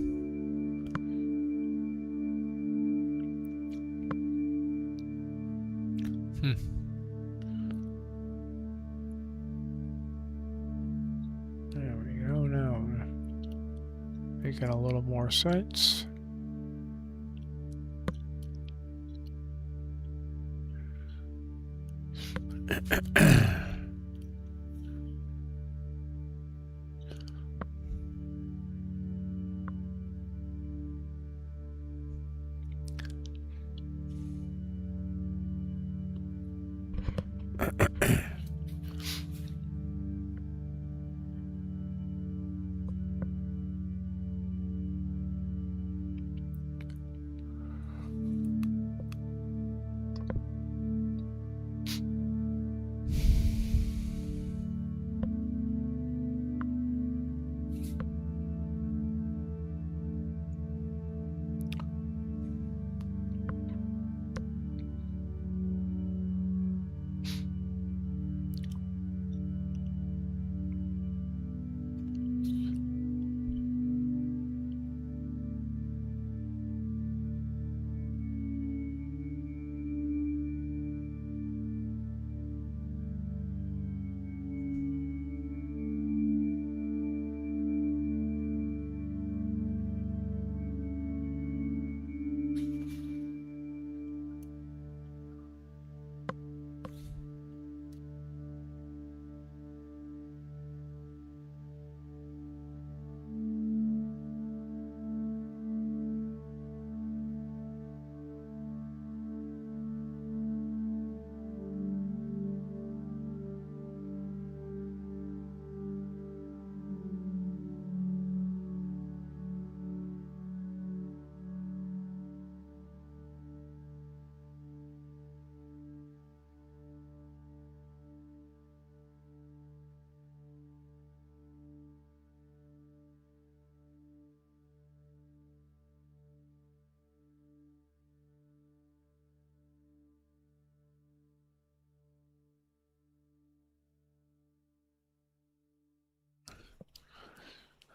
There we go. Now, making a little more sense.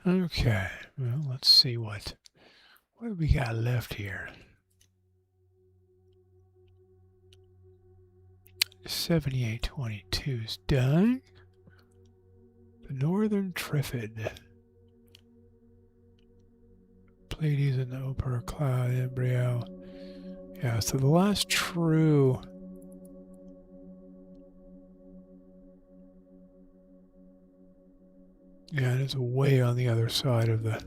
Okay, well, let's see what do we got left here. 7822 is done. The Northern Trifid. Pleiades and the Opera Cloud embryo. Yeah, so the last true yeah, it is way on the other side of the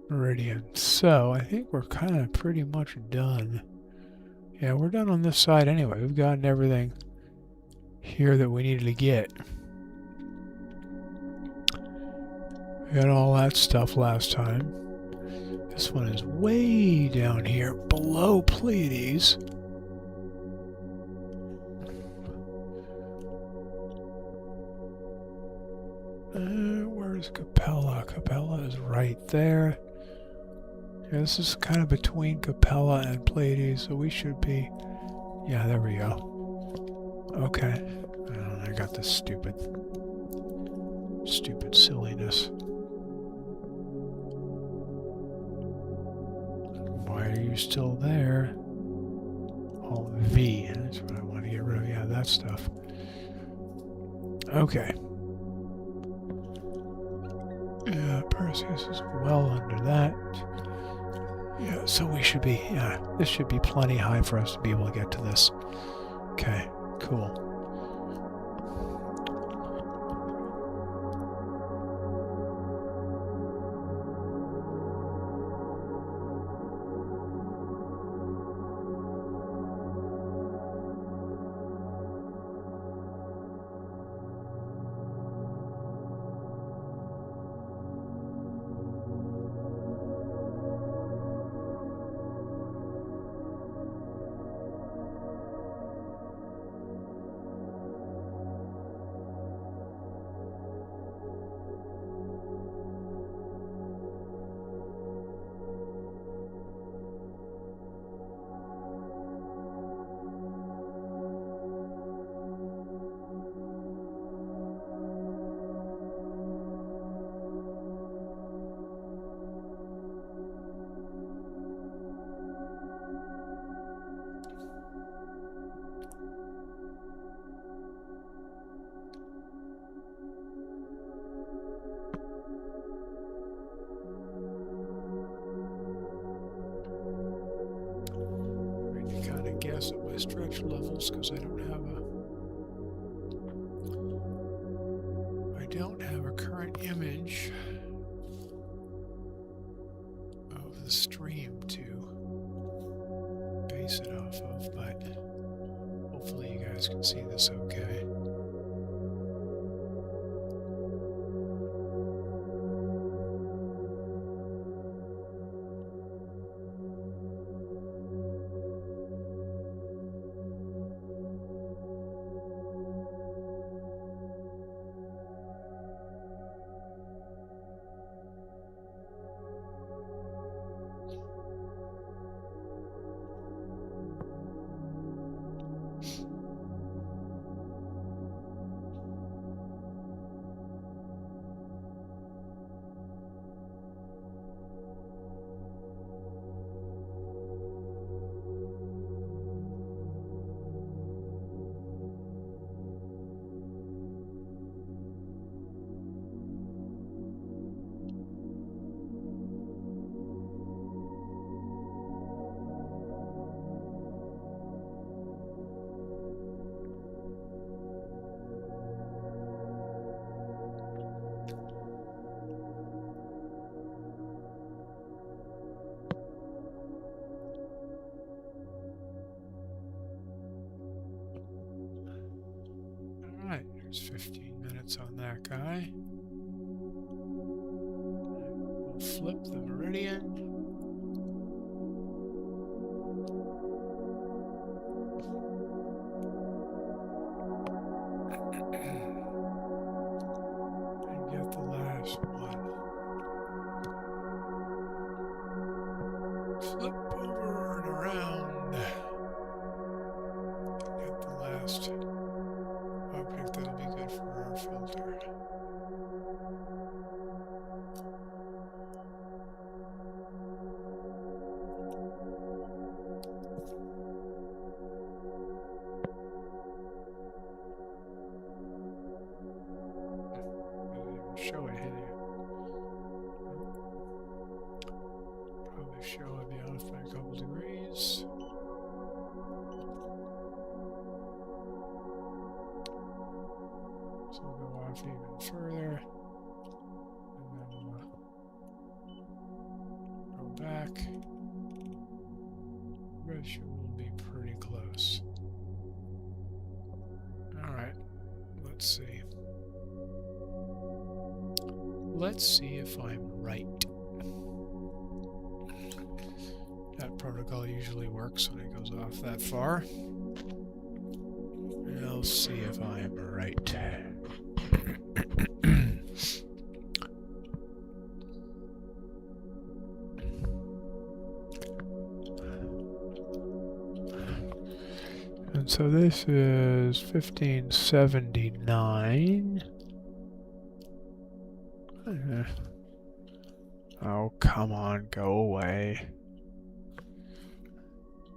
meridian. So I think we're kind of pretty much done. Yeah, we're done on this side anyway. We've gotten everything here that we needed to get. We got all that stuff last time. This one is way down here below Pleiades. Where's Capella? Capella is right there. Yeah, this is kind of between Capella and Pleiades, so we should be... Yeah, there we go. Okay. I got this stupid silliness. Why are you still there? Oh, V. That's what I want to get rid of. Yeah, that stuff. Okay. Yeah, Perseus is well under that. Yeah, so we should be, yeah, this should be plenty high for us to be able to get to this. Okay, cool. Guess at my stretch levels because I don't have a current image of the stream to base it off of, but hopefully you guys can see this okay. Alright, there's 15 minutes on that guy. We'll flip the meridian. And get the last one. Flip over and around. Get the last object that'll be good for our filter. back. Bet you will be pretty close. Alright, let's see. Let's see if I'm right. That protocol usually works when it goes off that far. I'll see if I am right. And so this is 1579. Oh, come on, go away.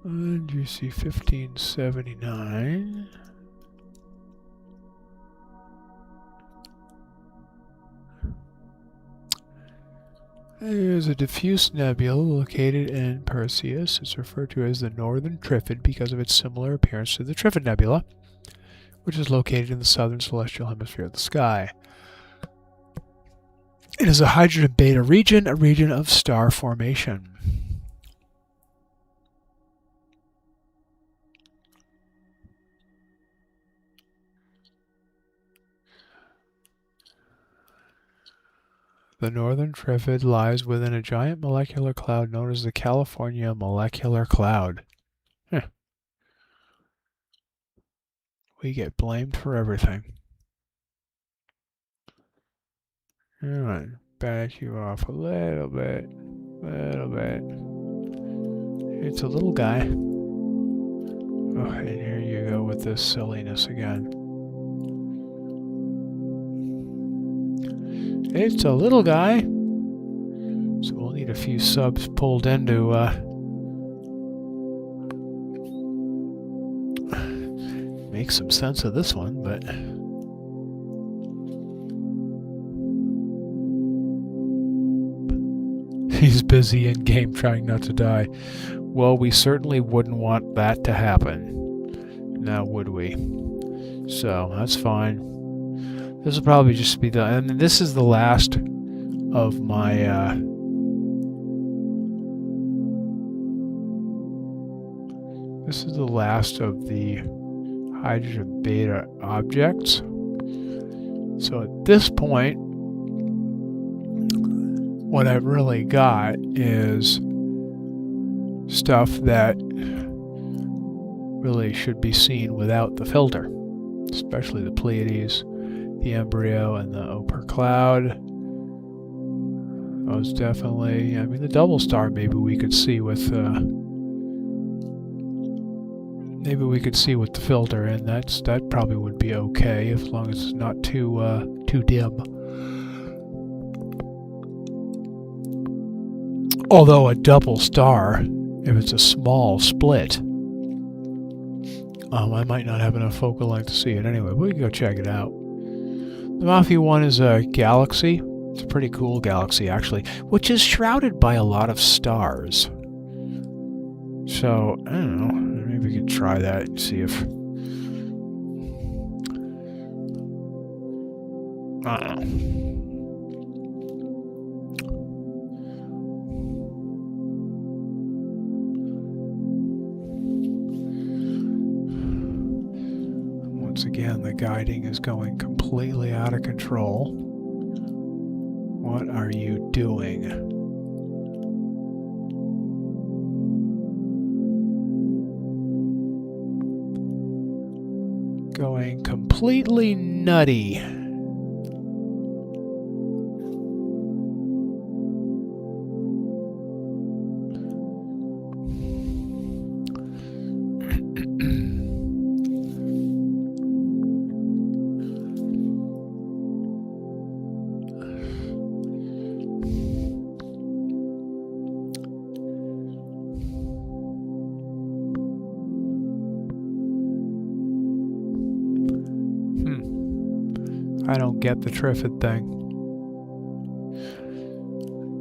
And you see 1579. There's a diffuse nebula located in Perseus. It's referred to as the Northern Trifid because of its similar appearance to the Trifid Nebula, which is located in the southern celestial hemisphere of the sky. It is a hydrogen beta region, a region of star formation. The Northern Trifid lies within a giant molecular cloud known as the California Molecular Cloud. We get blamed for everything. Alright, back you off a little bit. It's a little guy. Oh, and here you go with this silliness again. It's a little guy. So we'll need a few subs pulled in to make some sense of this one, but he's busy in game trying not to die. Well, we certainly wouldn't want that to happen. Now, would we? So, that's fine. This will probably just be the... And this is the last of my... this is the last of the hydrogen beta objects. So at this point, what I've really got is stuff that really should be seen without the filter, especially the Pleiades, the embryo, and the Oper cloud. Those definitely, I mean, the double star maybe we could see with the filter, and that probably would be okay as long as it's not too dim. Although a double star, if it's a small split, I might not have enough focal length to see it anyway, but we can go check it out. The Mafia 1 is a galaxy. It's a pretty cool galaxy, actually, which is shrouded by a lot of stars. So, I don't know, maybe we could try that and see if... I don't know. Once again, the guiding is going completely out of control. What are you doing? Going completely nutty. I don't get the Trifid thing.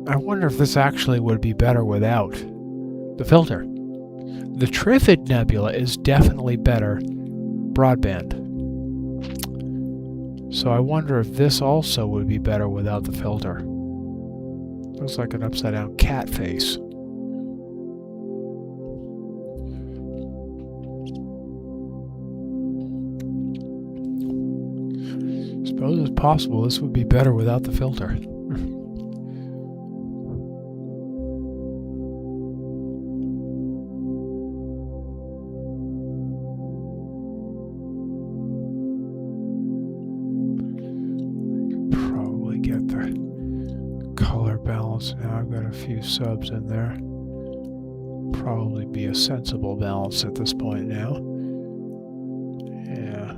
I wonder if this actually would be better without the filter. The Trifid Nebula is definitely better broadband. So I wonder if this also would be better without the filter. Looks like an upside down cat face. possible this would be better without the filter. Probably get the color balance now. I've got a few subs in there. Probably be a sensible balance at this point now. Yeah.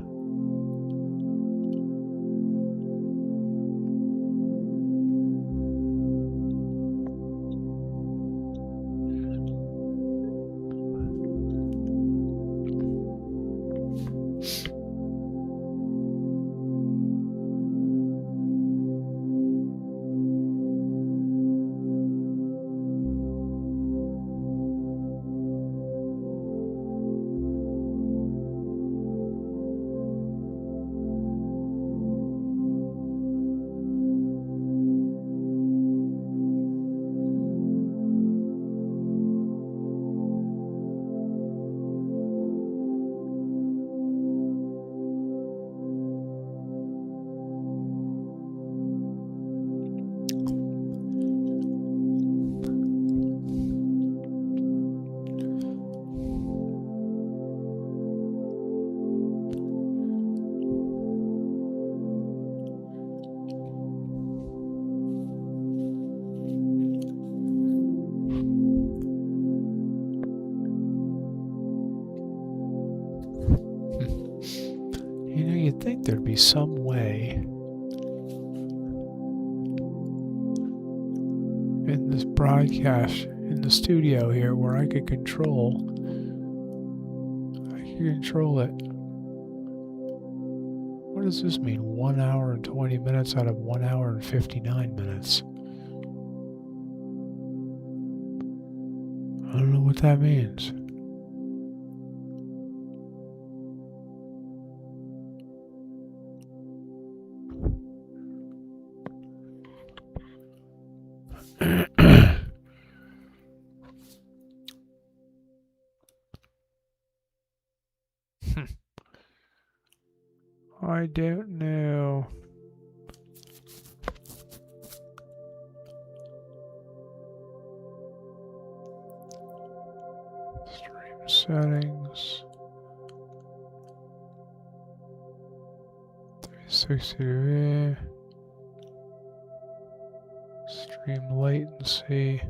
You know, you'd think there'd be some way in this broadcast, in the studio here, where I could control it. What does this mean? 1 hour and 20 minutes out of 1 hour and 59 minutes. I don't know what that means. I don't know. Stream settings. 360 degree. Stream latency.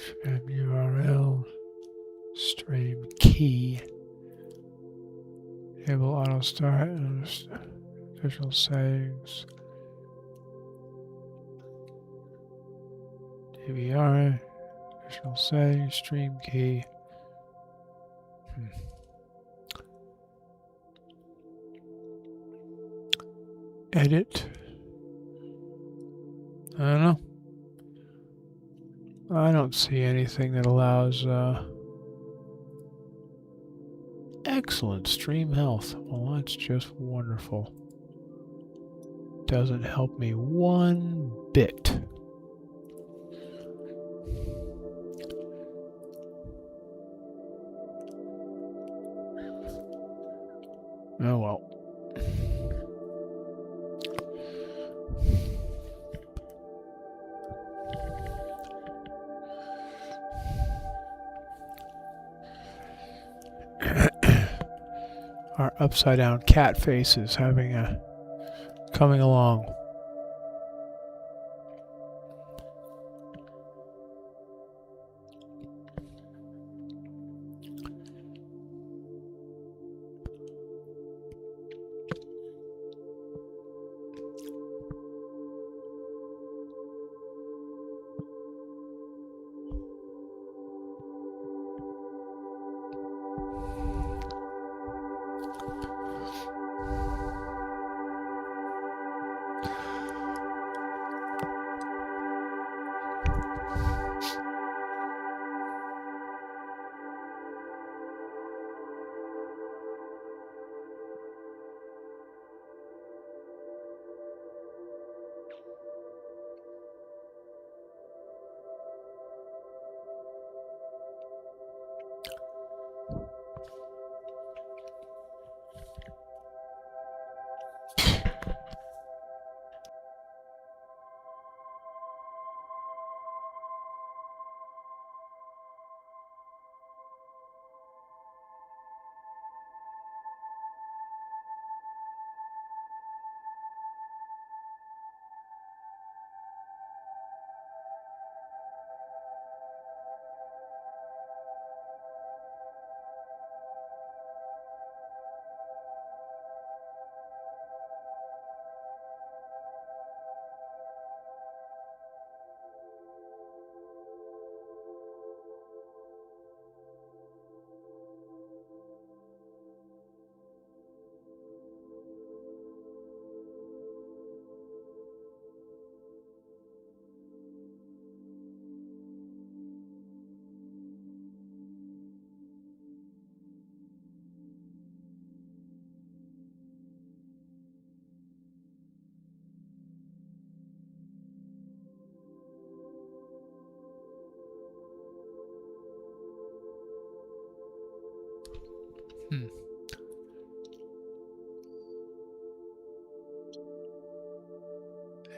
Stream URL, stream key, enable auto start, visual settings, DVR, visual settings, stream key. Edit. I don't know. I don't see anything that allows excellent stream health. Well, that's just wonderful. Doesn't help me one bit. Oh well. Our upside down cat face is having a coming along.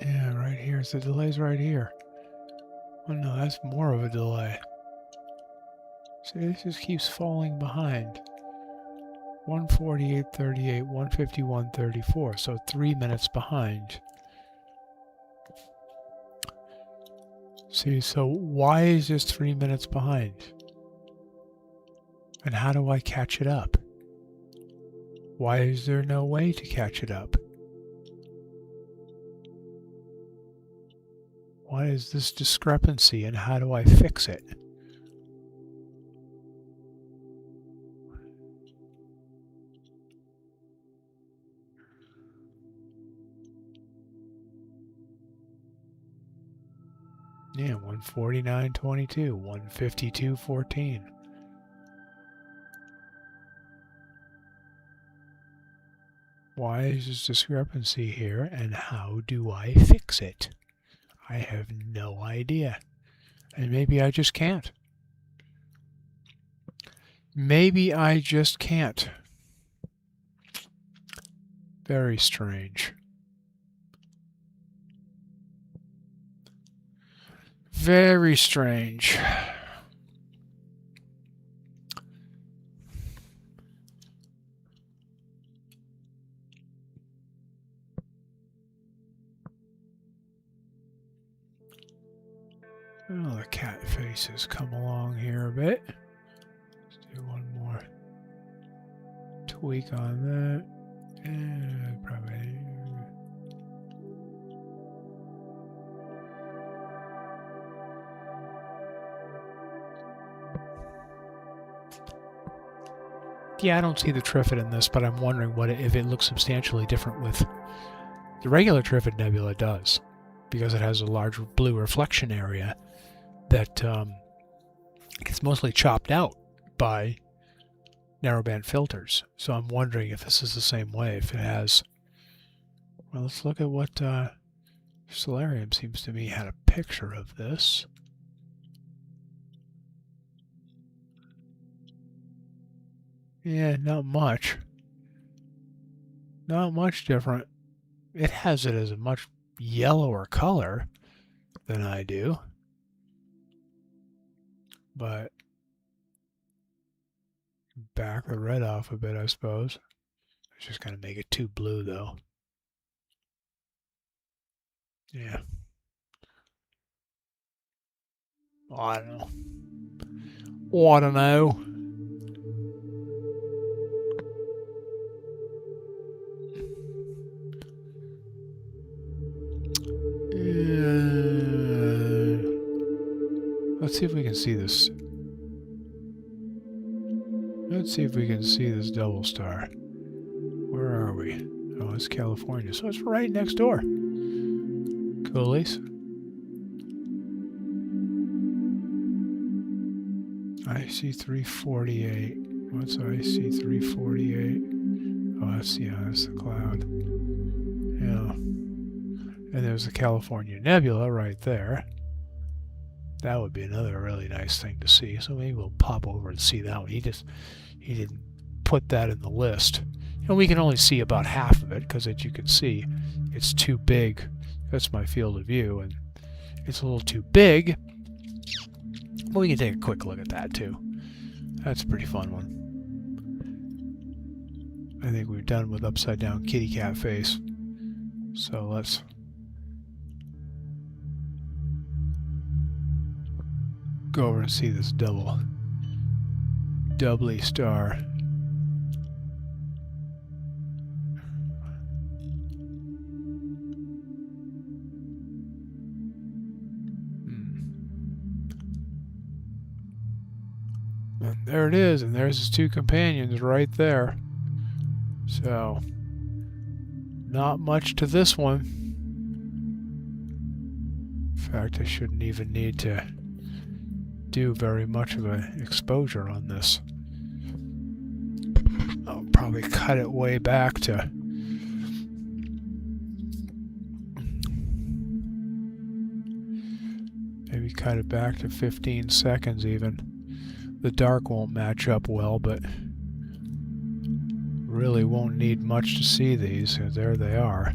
Yeah, right here. So the delay's right here. Oh no, that's more of a delay. See, this just keeps falling behind. 148.38, 151.34, so 3 minutes behind. See, so why is this 3 minutes behind? And how do I catch it up? Why is there no way to catch it up? What is this discrepancy and how do I fix it? Yeah, 149.22, 152.14. Why is this discrepancy here and how do I fix it? I have no idea. And maybe I just can't. Maybe I just can't. Very strange. Very strange. Oh, the cat faces come along here a bit. Let's do one more tweak on that. Probably. Yeah, I don't see the Trifid in this, but I'm wondering if it looks substantially different with the regular Trifid nebula does, because it has a large blue reflection area that gets mostly chopped out by narrowband filters. So I'm wondering if this is the same way, if it has... Well, let's look at what Stellarium seems to me had a picture of this. Yeah, not much. Not much different. It has it as a much yellower color than I do. But back the red off a bit, I suppose. It's just going to make it too blue, though. Yeah. Oh, I don't know. Oh, I don't know. Let's see if we can see this. Let's see if we can see this double star. Where are we? Oh, it's California, so it's right next door. Coolies. IC 348. What's IC 348? Oh, that's the cloud. Yeah. And there's the California Nebula right there. That would be another really nice thing to see. So maybe we'll pop over and see that one. He didn't put that in the list. And we can only see about half of it because, as you can see, it's too big. That's my field of view, and it's a little too big. But we can take a quick look at that too. That's a pretty fun one. I think we're done with upside down kitty cat face. So let's go over and see this doubly star. And there it is, and there's his two companions right there. So, not much to this one. In fact, I shouldn't even need to do very much of an exposure on this. I'll probably cut it way back to maybe cut it back to 15 seconds even. The dark won't match up well, but really won't need much to see these. There they are.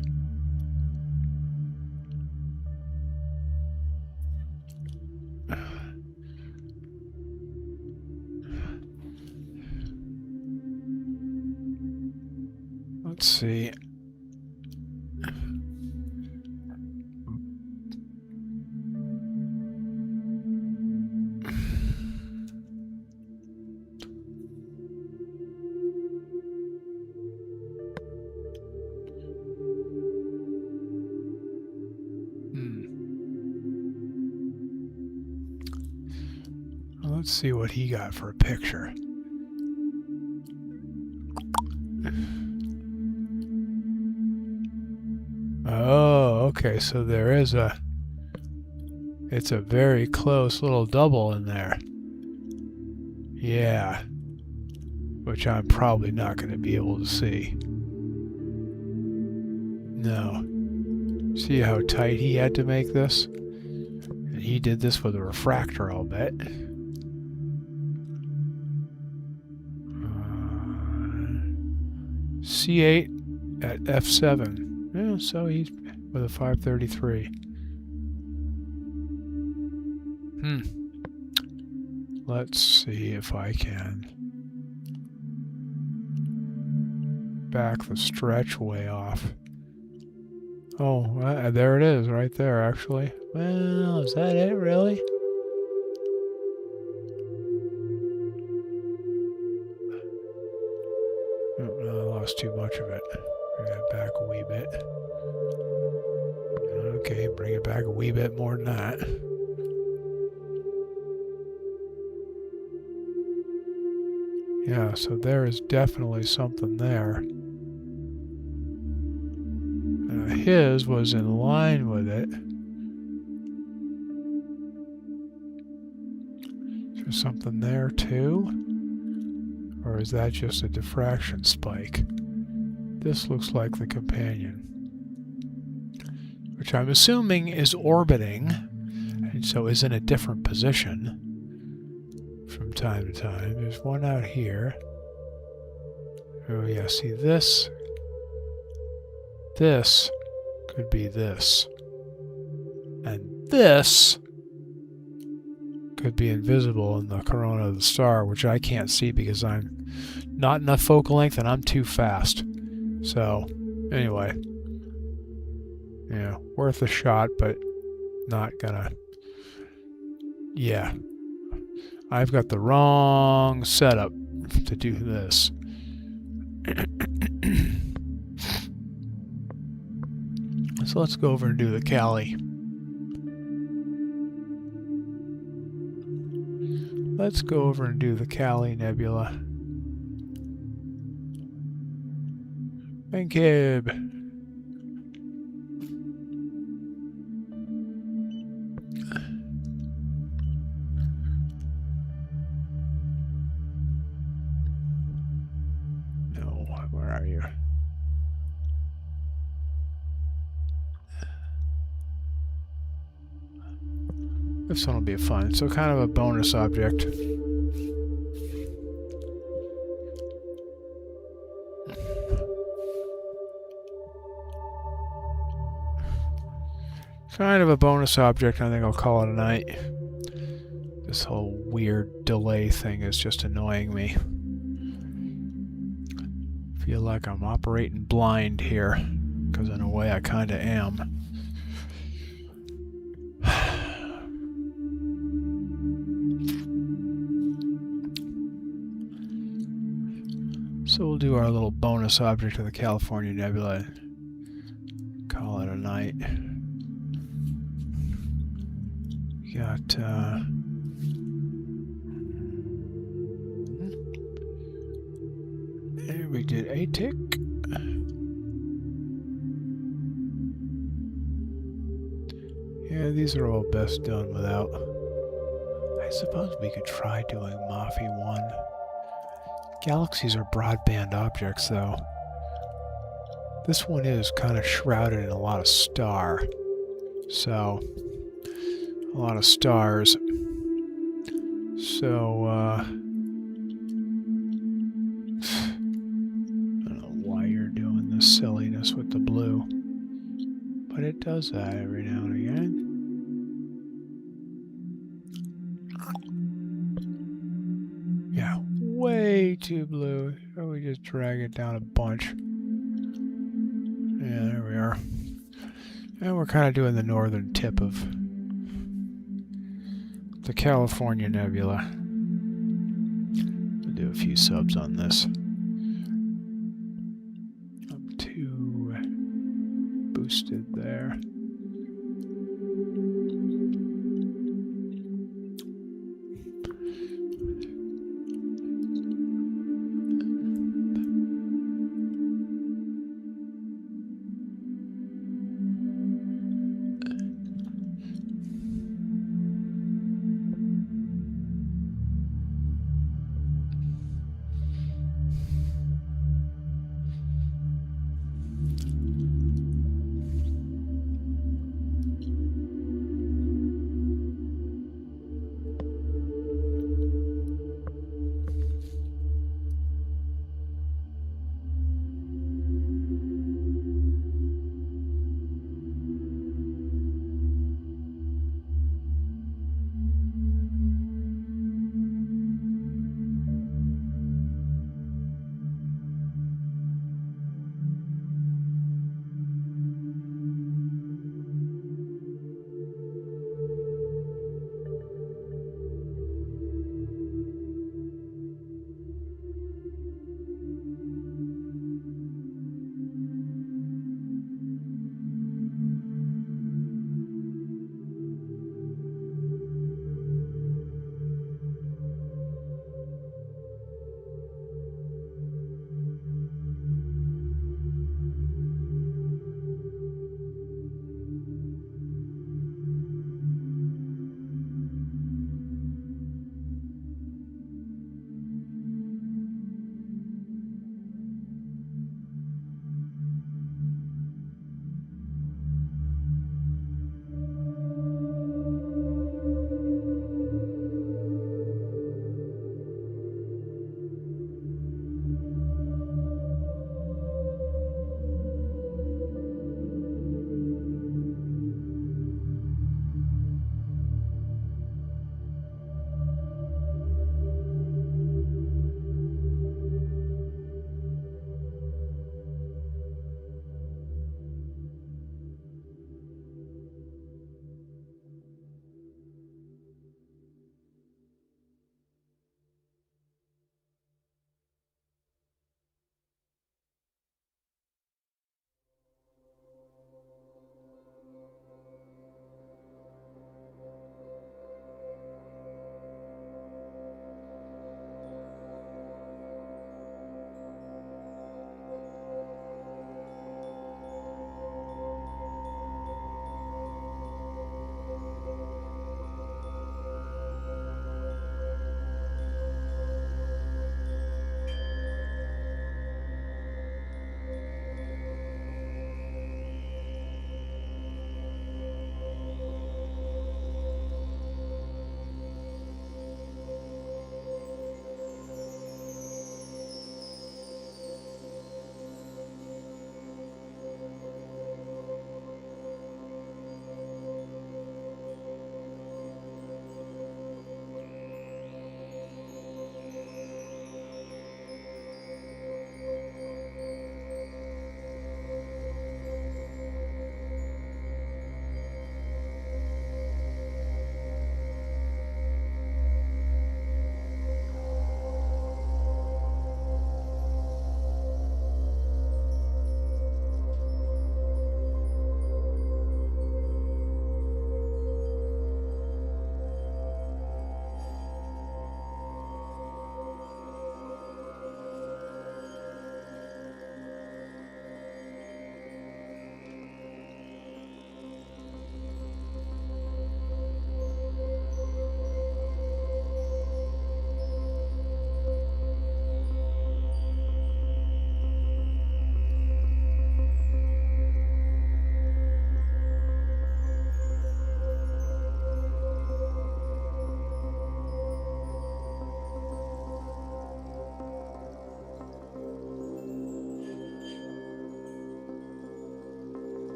Let's see. Let's see what he got for a picture. Oh, okay, so there is it's a very close little double in there. Yeah. Which I'm probably not going to be able to see. No. See how tight he had to make this? And he did this with a refractor, I'll bet. C8 at F7. Yeah, so he's with a 533. Let's see if I can back the stretch way off. Oh, there it is, right there, actually. Well, is that it, really? Oh, no, I lost too much of it. Bring that back a wee bit. Okay, bring it back a wee bit more than that. Yeah, so there is definitely something there. His was in line with it. Is there something there too? Or is that just a diffraction spike? This looks like the companion, which I'm assuming is orbiting, and so is in a different position from time to time. There's one out here. Oh yeah, see this? This could be this. And this could be invisible in the corona of the star, which I can't see because I'm not enough focal length and I'm too fast. So, anyway. Yeah, worth a shot, but not gonna... Yeah. I've got the wrong setup to do this. So let's go over and do the Cali. Let's go over and do the Cali Nebula. Benkib. No, where are you? This one will be fun. So kind of a bonus object. Kind of a bonus object. I think I'll call it a night. This whole weird delay thing is just annoying me. Feel like I'm operating blind here, because in a way I kind of am. So we'll do our little bonus object of the California Nebula. Call it a night. We got and we did a tick. Yeah, these are all best done without. I suppose we could try doing Mafi 1. Galaxies are broadband objects, though. This one is kind of shrouded in a lot of star. So, a lot of stars. So, I don't does that every now and again. Yeah, way too blue. So we just drag it down a bunch. Yeah, there we are. And we're kind of doing the northern tip of the California Nebula. We'll do a few subs on this. I'm too boosted there.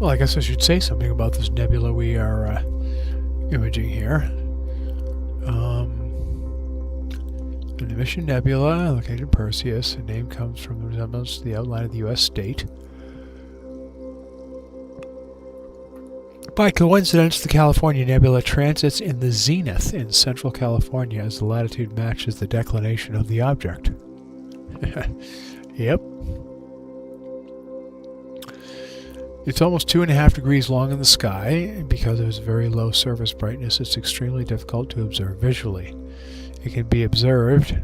Well, I guess I should say something about this nebula we are imaging here. An emission nebula located in Perseus. The name comes from the resemblance to the outline of the U.S. state. By coincidence, the California Nebula transits in the zenith in central California as the latitude matches the declination of the object. Yep. It's almost 2.5 degrees long in the sky, and because of its very low surface brightness, it's extremely difficult to observe visually. It can be observed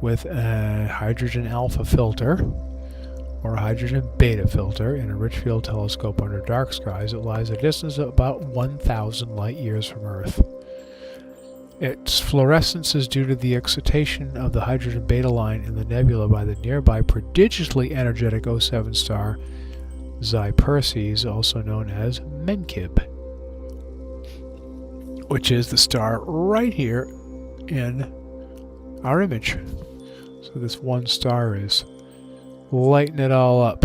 with a hydrogen alpha filter or a hydrogen beta filter in a rich field telescope under dark skies. It lies a distance of about 1,000 light years from Earth. Its fluorescence is due to the excitation of the hydrogen beta line in the nebula by the nearby prodigiously energetic O7 star Xi Perseus, also known as Menkib, which is the star right here in our image. So this one star is lighting it all up.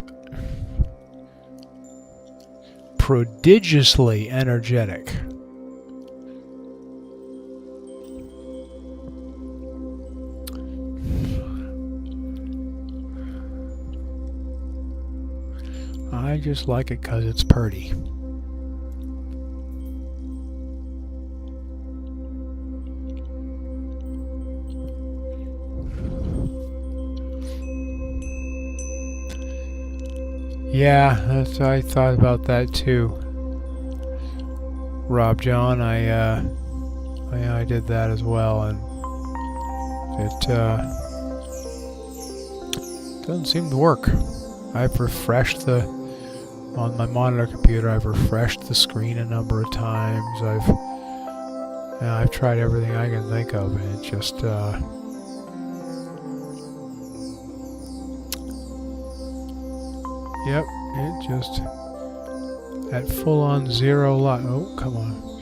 Prodigiously energetic. I just like it because it's pretty. Yeah, I thought about that too. Rob John, I did that as well, and it doesn't seem to work. I've refreshed on my monitor computer. I've refreshed the screen a number of times. I've tried everything I can think of, and it just yep, it just at full-on zero light. Oh, come on.